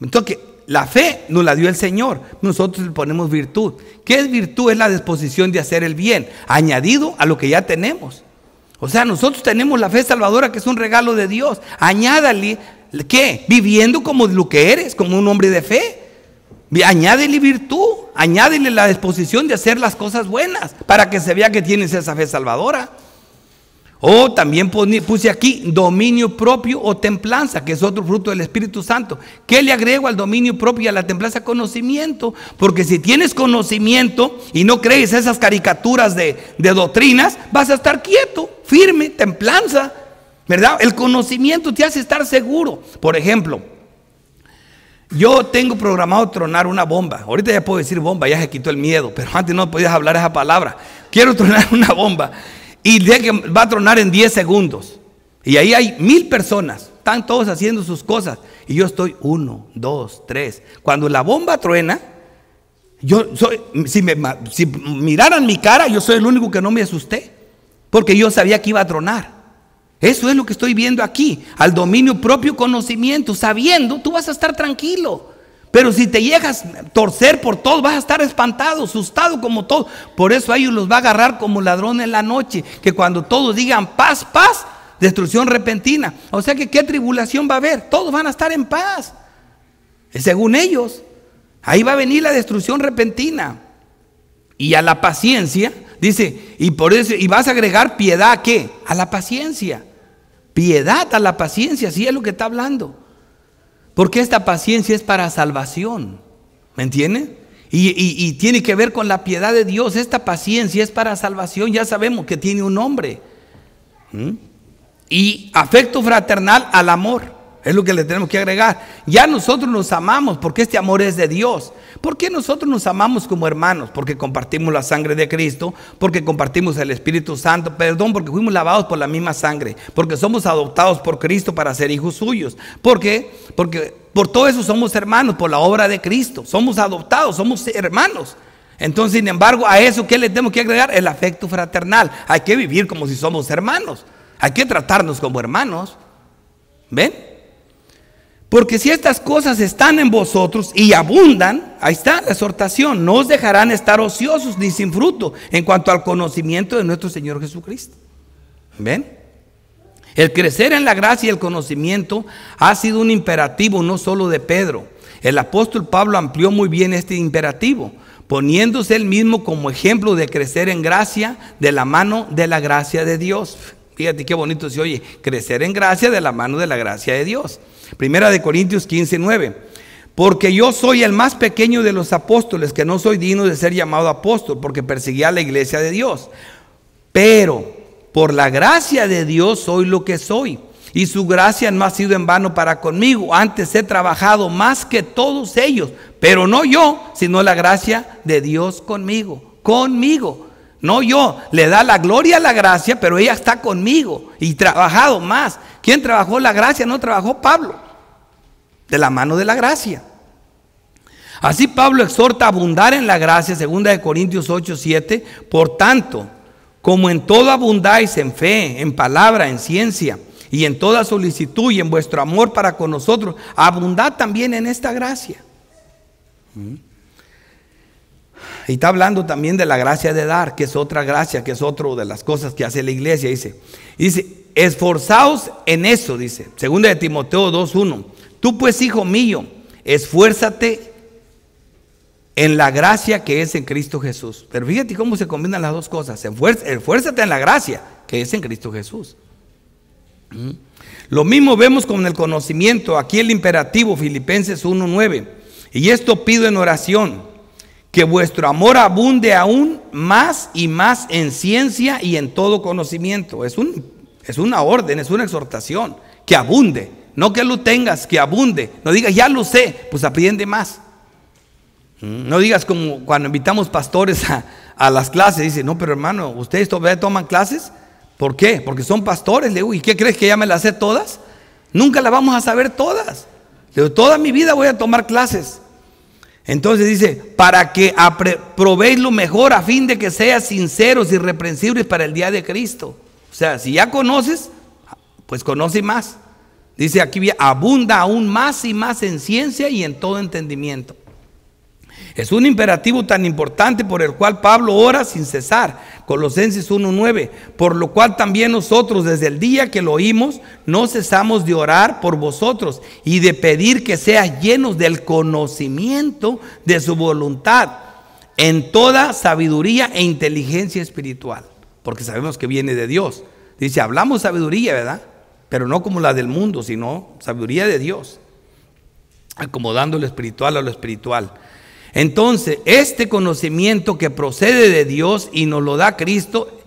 Entonces, la fe nos la dio el Señor, nosotros le ponemos virtud. ¿Qué es virtud? Es la disposición de hacer el bien, añadido a lo que ya tenemos. O sea, nosotros tenemos la fe salvadora, que es un regalo de Dios. Añádale, ¿qué? Viviendo como lo que eres, como un hombre de fe. Añádele virtud, añádele la disposición de hacer las cosas buenas, para que se vea que tienes esa fe salvadora. O también puse aquí dominio propio o templanza, que es otro fruto del Espíritu Santo. ¿Qué le agrego al dominio propio y a la templanza? Conocimiento. Porque si tienes conocimiento y no crees esas caricaturas de doctrinas, vas a estar quieto, firme, templanza, ¿verdad? El conocimiento te hace estar seguro. Por ejemplo, yo tengo programado tronar una bomba. Ahorita ya puedo decir bomba, ya se quitó el miedo, pero antes no podías hablar esa palabra. Quiero tronar una bomba. Y de que va a tronar en 10 segundos. Y ahí hay 1000 personas. Están todos haciendo sus cosas. Y yo estoy 1, 2, 3. Cuando la bomba truena, si miraran mi cara, yo soy el único que no me asusté. Porque yo sabía que iba a tronar. Eso es lo que estoy viendo aquí. Al dominio propio, conocimiento. Sabiendo, tú vas a estar tranquilo. Pero si te llegas a torcer por todo, vas a estar espantado, asustado como todo. Por eso a ellos los va a agarrar como ladrón en la noche. Que cuando todos digan paz, paz, destrucción repentina. O sea que ¿qué tribulación va a haber? Todos van a estar en paz. Según ellos, ahí va a venir la destrucción repentina. Y a la paciencia, dice, y por eso, y vas a agregar piedad ¿a qué? A la paciencia. Piedad a la paciencia, así es lo que está hablando. Porque esta paciencia es para salvación, ¿me entiende? Y tiene que ver con la piedad de Dios. Esta paciencia es para salvación, ya sabemos que tiene un nombre. Y afecto fraternal al amor, es lo que le tenemos que agregar. Ya nosotros nos amamos porque este amor es de Dios. ¿Por qué nosotros nos amamos como hermanos? Porque compartimos la sangre de Cristo, porque compartimos el Espíritu Santo, porque fuimos lavados por la misma sangre, porque somos adoptados por Cristo para ser hijos suyos. ¿Por qué? Porque por todo eso somos hermanos, por la obra de Cristo. Somos adoptados, somos hermanos. Entonces, sin embargo, a eso, ¿qué le tenemos que agregar? El afecto fraternal. Hay que vivir como si somos hermanos. Hay que tratarnos como hermanos. ¿Ven? Porque si estas cosas están en vosotros y abundan, ahí está la exhortación, no os dejarán estar ociosos ni sin fruto en cuanto al conocimiento de nuestro Señor Jesucristo. ¿Ven? El crecer en la gracia y el conocimiento ha sido un imperativo no solo de Pedro. El apóstol Pablo amplió muy bien este imperativo, poniéndose él mismo como ejemplo de crecer en gracia de la mano de la gracia de Dios. Fíjate qué bonito se oye, crecer en gracia de la mano de la gracia de Dios. Primera de Corintios 15:9. Porque yo soy el más pequeño de los apóstoles, que no soy digno de ser llamado apóstol, porque perseguía a la iglesia de Dios. Pero por la gracia de Dios soy lo que soy, y su gracia no ha sido en vano para conmigo. Antes he trabajado más que todos ellos, pero no yo, sino la gracia de Dios conmigo. No yo, le da la gloria a la gracia, pero ella está conmigo y trabajado más. ¿Quién trabajó la gracia? No trabajó Pablo, de la mano de la gracia. Así Pablo exhorta a abundar en la gracia, 2 Corintios 8:7. Por tanto, como en todo abundáis en fe, en palabra, en ciencia y en toda solicitud y en vuestro amor para con nosotros, abundad también en esta gracia. Y está hablando también de la gracia de dar, que es otra gracia, que es otra de las cosas que hace la iglesia. Dice, esforzaos en eso, dice, 2 Timoteo 2:1. Tú pues, hijo mío, esfuérzate en la gracia que es en Cristo Jesús. Pero fíjate cómo se combinan las dos cosas. Esfuérzate en la gracia que es en Cristo Jesús. Lo mismo vemos con el conocimiento. Aquí el imperativo, Filipenses 1:9. Y esto pido en oración, que vuestro amor abunde aún más y más en ciencia y en todo conocimiento. Es una orden, es una exhortación. Que abunde, no que lo tengas, que abunde. No digas, ya lo sé, pues aprende más. No digas como cuando invitamos pastores a las clases. Dice, no, pero hermano, ¿ustedes todavía toman clases? ¿Por qué? Porque son pastores. Le digo, ¿y qué crees que ya me las sé todas? Nunca las vamos a saber todas. Le digo, toda mi vida voy a tomar clases. Entonces dice, para que probéis lo mejor a fin de que seas sinceros y irreprensibles para el día de Cristo. O sea, si ya conoces, pues conoce más. Dice aquí, abunda aún más y más en ciencia y en todo entendimiento. Es un imperativo tan importante por el cual Pablo ora sin cesar. Colosenses 1:9. Por lo cual también nosotros desde el día que lo oímos no cesamos de orar por vosotros y de pedir que seas llenos del conocimiento de su voluntad en toda sabiduría e inteligencia espiritual. Porque sabemos que viene de Dios. Dice, hablamos sabiduría, ¿verdad? Pero no como la del mundo, sino sabiduría de Dios, acomodando lo espiritual a lo espiritual. Entonces, este conocimiento que procede de Dios y nos lo da Cristo,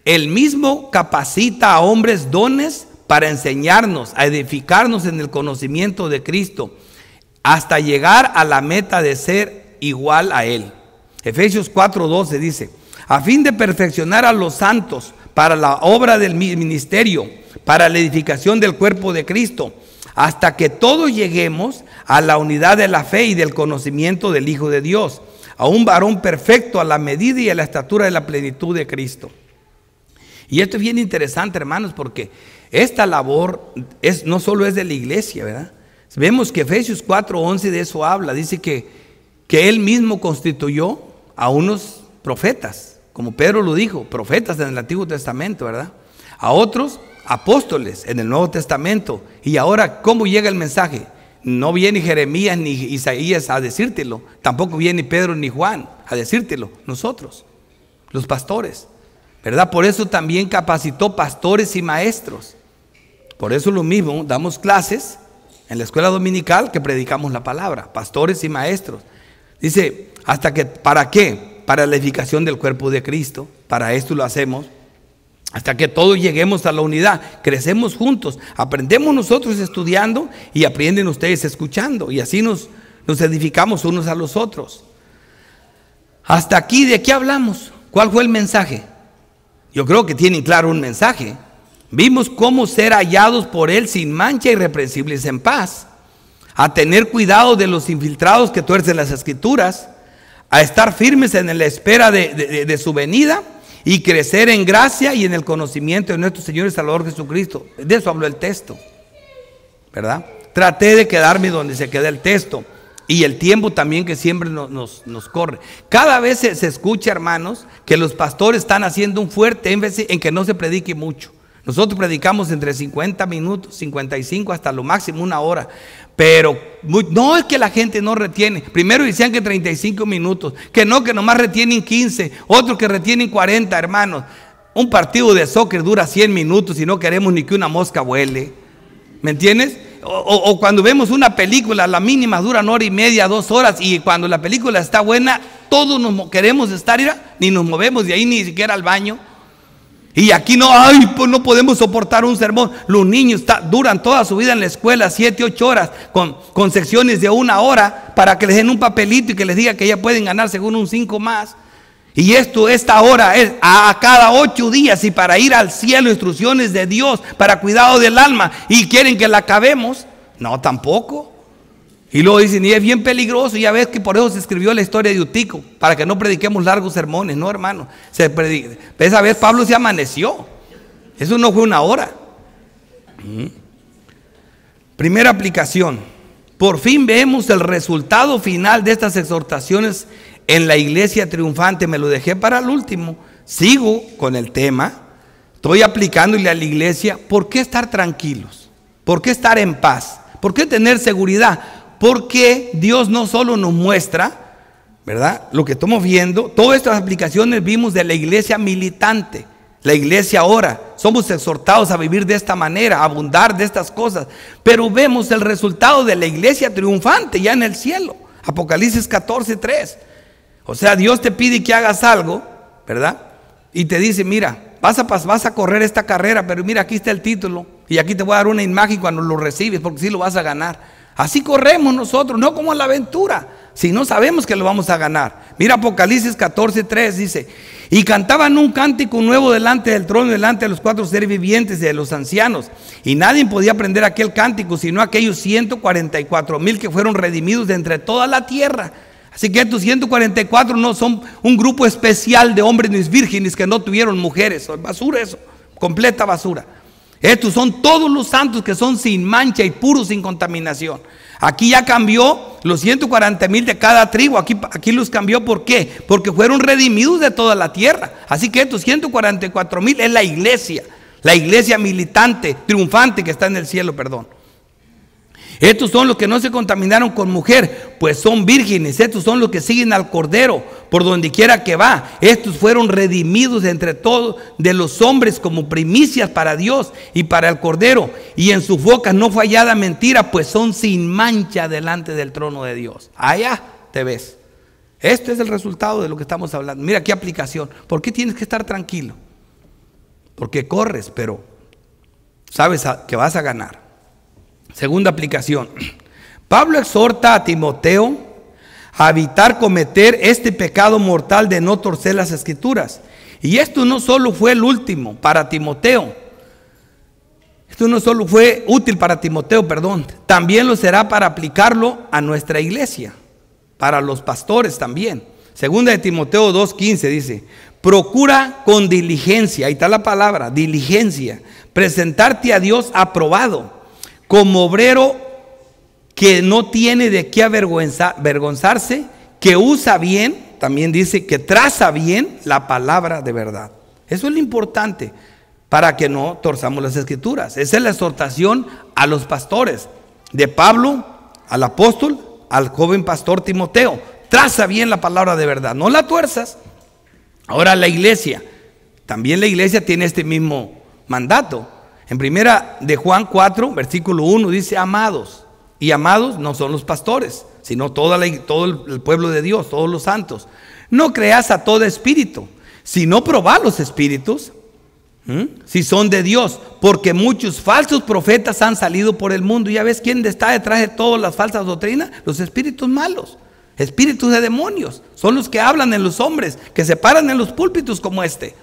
Él mismo capacita a hombres dones para enseñarnos, a edificarnos en el conocimiento de Cristo, hasta llegar a la meta de ser igual a Él. Efesios 4:12 dice, a fin de perfeccionar a los santos para la obra del ministerio, para la edificación del cuerpo de Cristo, hasta que todos lleguemos a la unidad de la fe y del conocimiento del Hijo de Dios, a un varón perfecto a la medida y a la estatura de la plenitud de Cristo. Y esto es bien interesante, hermanos, porque esta labor no solo es de la iglesia, ¿verdad? Vemos que Efesios 4:11 de eso habla. Dice que Él mismo constituyó a unos profetas, como Pedro lo dijo, profetas en el Antiguo Testamento, ¿verdad? A otros apóstoles en el Nuevo Testamento. Y ahora, ¿cómo llega el mensaje? No viene Jeremías ni Isaías a decírtelo, tampoco viene Pedro ni Juan a decírtelo, nosotros, los pastores, ¿verdad? Por eso también capacitó pastores y maestros. Por eso lo mismo, damos clases en la escuela dominical que predicamos la palabra, pastores y maestros. Dice, ¿hasta que para qué? Para la edificación del cuerpo de Cristo. Para esto lo hacemos. Hasta que todos lleguemos a la unidad, crecemos juntos, aprendemos nosotros estudiando y aprenden ustedes escuchando, y así nos edificamos unos a los otros. Hasta aquí, ¿de qué hablamos? ¿Cuál fue el mensaje? Yo creo que tienen claro un mensaje. Vimos cómo ser hallados por Él sin mancha, irreprensibles en paz, a tener cuidado de los infiltrados que tuercen las escrituras, a estar firmes en la espera de su venida, y crecer en gracia y en el conocimiento de nuestro Señor y Salvador Jesucristo. De eso habló el texto, ¿verdad? Traté de quedarme donde se queda el texto y el tiempo también que siempre nos corre. Cada vez se escucha, hermanos, que los pastores están haciendo un fuerte énfasis en que no se predique mucho. Nosotros predicamos entre 50 minutos, 55 hasta lo máximo una hora. Pero no es que la gente no retiene. Primero decían que 35 minutos, que nomás retienen 15, otros que retienen 40, hermanos. Un partido de soccer dura 100 minutos y no queremos ni que una mosca vuele. ¿Me entiendes? O cuando vemos una película, la mínima dura 1 hora y media, 2 horas, y cuando la película está buena, todos queremos estar, ni nos movemos de ahí ni siquiera al baño. Y aquí pues no podemos soportar un sermón. Los niños duran toda su vida en la escuela 7, 8 horas con secciones de 1 hora para que les den un papelito y que les diga que ya pueden ganar según un 5 más. Y esta hora es a cada 8 días y para ir al cielo, instrucciones de Dios para cuidado del alma, y quieren que la acabemos. No, tampoco. Y luego dicen, y es bien peligroso. Ya ves que por eso se escribió la historia de Utico, para que no prediquemos largos sermones. No, hermano, esa vez Pablo se amaneció. Eso no fue 1 hora. Primera aplicación. Por fin vemos el resultado final de estas exhortaciones en la iglesia triunfante. Me lo dejé para el último. Sigo con el tema. Estoy aplicándole a la iglesia. ¿Por qué estar tranquilos? ¿Por qué estar en paz? ¿Por qué tener seguridad? Porque Dios no solo nos muestra, ¿verdad?, lo que estamos viendo. Todas estas aplicaciones vimos de la iglesia militante, la iglesia ahora. Somos exhortados a vivir de esta manera, a abundar de estas cosas. Pero vemos el resultado de la iglesia triunfante ya en el cielo. Apocalipsis 14:3. O sea, Dios te pide que hagas algo, ¿verdad? Y te dice, mira, vas a correr esta carrera, pero mira, aquí está el título. Y aquí te voy a dar una imagen cuando lo recibes, porque sí lo vas a ganar. Así corremos nosotros, no como en la aventura, si no sabemos que lo vamos a ganar. Mira Apocalipsis 14:3 dice, y cantaban un cántico nuevo delante del trono, delante de los 4 seres vivientes y de los ancianos. Y nadie podía aprender aquel cántico, sino aquellos 144,000 que fueron redimidos de entre toda la tierra. Así que estos 144 no son un grupo especial de hombres vírgenes que no tuvieron mujeres. Basura eso, completa basura. Estos son todos los santos que son sin mancha y puros, sin contaminación. Aquí ya cambió los 140,000 de cada tribu. Aquí los cambió. ¿Por qué? Porque fueron redimidos de toda la tierra. Así que estos 144,000 es la iglesia militante, triunfante que está en el cielo, perdón. Estos son los que no se contaminaron con mujer, pues son vírgenes. Estos son los que siguen al Cordero por donde quiera que va. Estos fueron redimidos entre todos de los hombres como primicias para Dios y para el Cordero. Y en sus bocas no fue hallada mentira, pues son sin mancha delante del trono de Dios. Allá te ves. Este es el resultado de lo que estamos hablando. Mira qué aplicación. ¿Por qué tienes que estar tranquilo? Porque corres, pero sabes que vas a ganar. Segunda aplicación. Pablo exhorta a Timoteo a evitar cometer este pecado mortal de no torcer las escrituras. Y esto no solo fue el último para Timoteo. Esto no solo fue útil para Timoteo, también lo será para aplicarlo a nuestra iglesia, para los pastores también. Segunda de Timoteo 2:15 dice: procura con diligencia, ahí está la palabra, diligencia, presentarte a Dios aprobado, como obrero que no tiene de qué avergonzarse, que usa bien, también dice que traza bien la palabra de verdad. Eso es lo importante para que no torzamos las escrituras. Esa es la exhortación a los pastores, de Pablo al apóstol, al joven pastor Timoteo. Traza bien la palabra de verdad, no la tuerzas. Ahora la iglesia, también la iglesia tiene este mismo mandato. En primera de Juan 4, versículo 1 dice: amados. Y amados no son los pastores, sino todo el pueblo de Dios, todos los santos. No creas a todo espíritu, sino probá los espíritus, si son de Dios, porque muchos falsos profetas han salido por el mundo. ¿Ya ves quién está detrás de todas las falsas doctrinas? Los espíritus malos, espíritus de demonios. Son los que hablan en los hombres, que se paran en los púlpitos como este.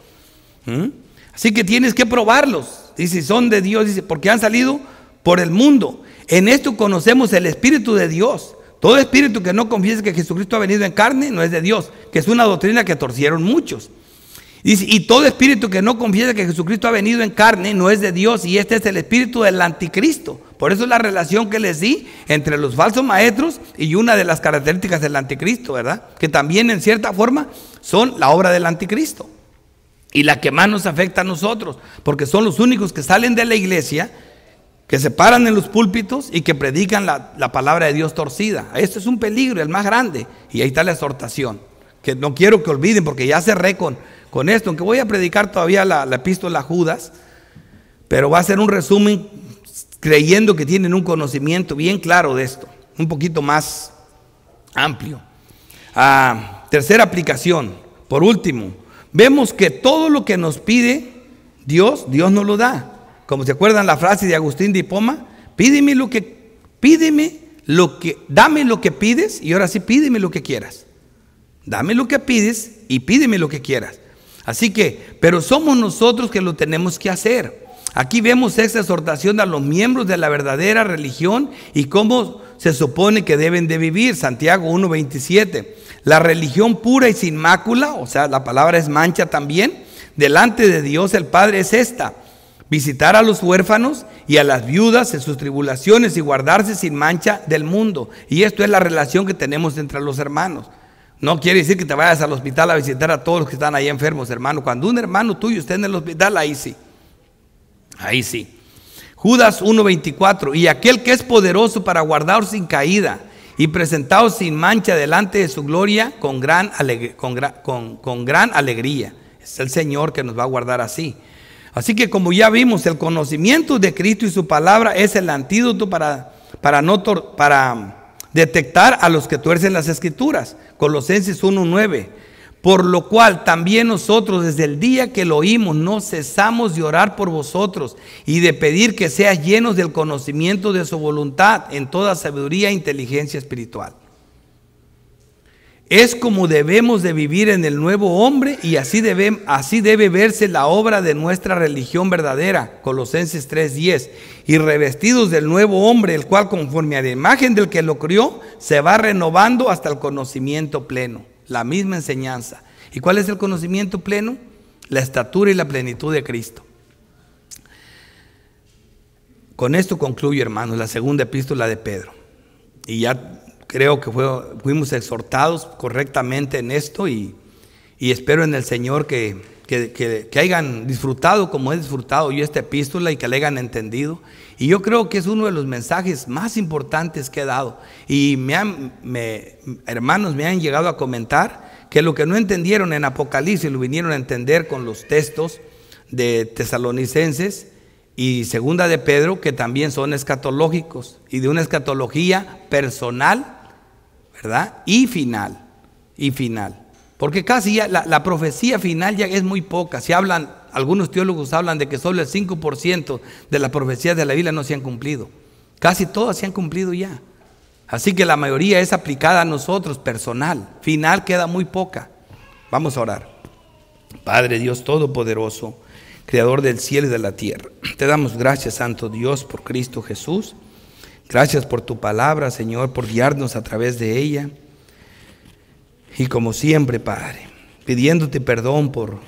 Así que tienes que probarlos. Dice, son de Dios, dice, porque han salido por el mundo. En esto conocemos el Espíritu de Dios. Todo espíritu que no confiese que Jesucristo ha venido en carne no es de Dios, que es una doctrina que torcieron muchos. Dice, y todo espíritu que no confiese que Jesucristo ha venido en carne no es de Dios, y este es el espíritu del anticristo. Por eso es la relación que les di entre los falsos maestros y una de las características del anticristo, ¿verdad? Que también en cierta forma son la obra del anticristo. Y la que más nos afecta a nosotros, porque son los únicos que salen de la iglesia, que se paran en los púlpitos y que predican la palabra de Dios torcida. Esto es un peligro, el más grande. Y ahí está la exhortación, que no quiero que olviden, porque ya cerré con esto, aunque voy a predicar todavía la epístola a Judas, pero va a ser un resumen creyendo que tienen un conocimiento bien claro de esto, un poquito más amplio. Tercera aplicación, por último, vemos que todo lo que nos pide Dios nos lo da. Como se acuerdan la frase de Agustín de Hipona: dame lo que pides, y ahora sí pídeme lo que quieras. Dame lo que pides y pídeme lo que quieras. Así que, pero somos nosotros que lo tenemos que hacer. Aquí vemos esta exhortación a los miembros de la verdadera religión y cómo se supone que deben de vivir. Santiago 1:27. La religión pura y sin mácula, o sea, la palabra es mancha también, delante de Dios el Padre es esta: visitar a los huérfanos y a las viudas en sus tribulaciones y guardarse sin mancha del mundo. Y esto es la relación que tenemos entre los hermanos. No quiere decir que te vayas al hospital a visitar a todos los que están ahí enfermos, hermano. Cuando un hermano tuyo esté en el hospital, ahí sí. Ahí sí. Judas 1:24. Y aquel que es poderoso para guardaros sin caída y presentaos sin mancha delante de su gloria con gran alegría. Es el Señor que nos va a guardar así. Así que, como ya vimos, el conocimiento de Cristo y su palabra es el antídoto para detectar a los que tuercen las escrituras. Colosenses 1:9. Por lo cual también nosotros desde el día que lo oímos no cesamos de orar por vosotros y de pedir que seáis llenos del conocimiento de su voluntad en toda sabiduría e inteligencia espiritual. Es como debemos de vivir en el nuevo hombre, y así debe verse la obra de nuestra religión verdadera. Colosenses 3:10. Y revestidos del nuevo hombre, el cual conforme a la imagen del que lo crió, se va renovando hasta el conocimiento pleno. La misma enseñanza. ¿Y cuál es el conocimiento pleno? La estatura y la plenitud de Cristo. Con esto concluyo, hermanos, la segunda epístola de Pedro. Y ya creo que fuimos exhortados correctamente en esto, y espero en el Señor que que hayan disfrutado como he disfrutado yo esta epístola y que la hayan entendido. Y yo creo que es uno de los mensajes más importantes que he dado. Y hermanos me han llegado a comentar que lo que no entendieron en Apocalipsis lo vinieron a entender con los textos de Tesalonicenses y Segunda de Pedro, que también son escatológicos y de una escatología personal, ¿verdad? Y final. Porque casi ya la profecía final ya es muy poca. Algunos teólogos hablan de que solo el 5% de las profecías de la Biblia no se han cumplido. Casi todas se han cumplido ya. Así que la mayoría es aplicada a nosotros, personal. Final queda muy poca. Vamos a orar. Padre Dios Todopoderoso, Creador del cielo y de la tierra, te damos gracias, Santo Dios, por Cristo Jesús. Gracias por tu palabra, Señor, por guiarnos a través de ella. Y como siempre, Padre, pidiéndote perdón por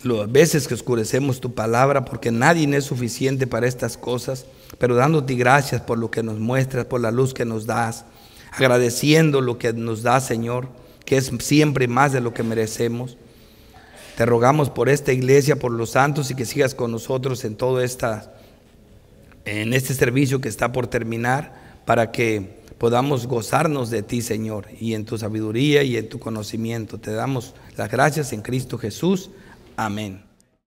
las veces que oscurecemos tu palabra, porque nadie es suficiente para estas cosas, pero dándote gracias por lo que nos muestras, por la luz que nos das, agradeciendo lo que nos das, Señor, que es siempre más de lo que merecemos. Te rogamos por esta iglesia, por los santos, y que sigas con nosotros en este servicio que está por terminar, para que podamos gozarnos de ti, Señor, y en tu sabiduría y en tu conocimiento. Te damos las gracias en Cristo Jesús. Amén.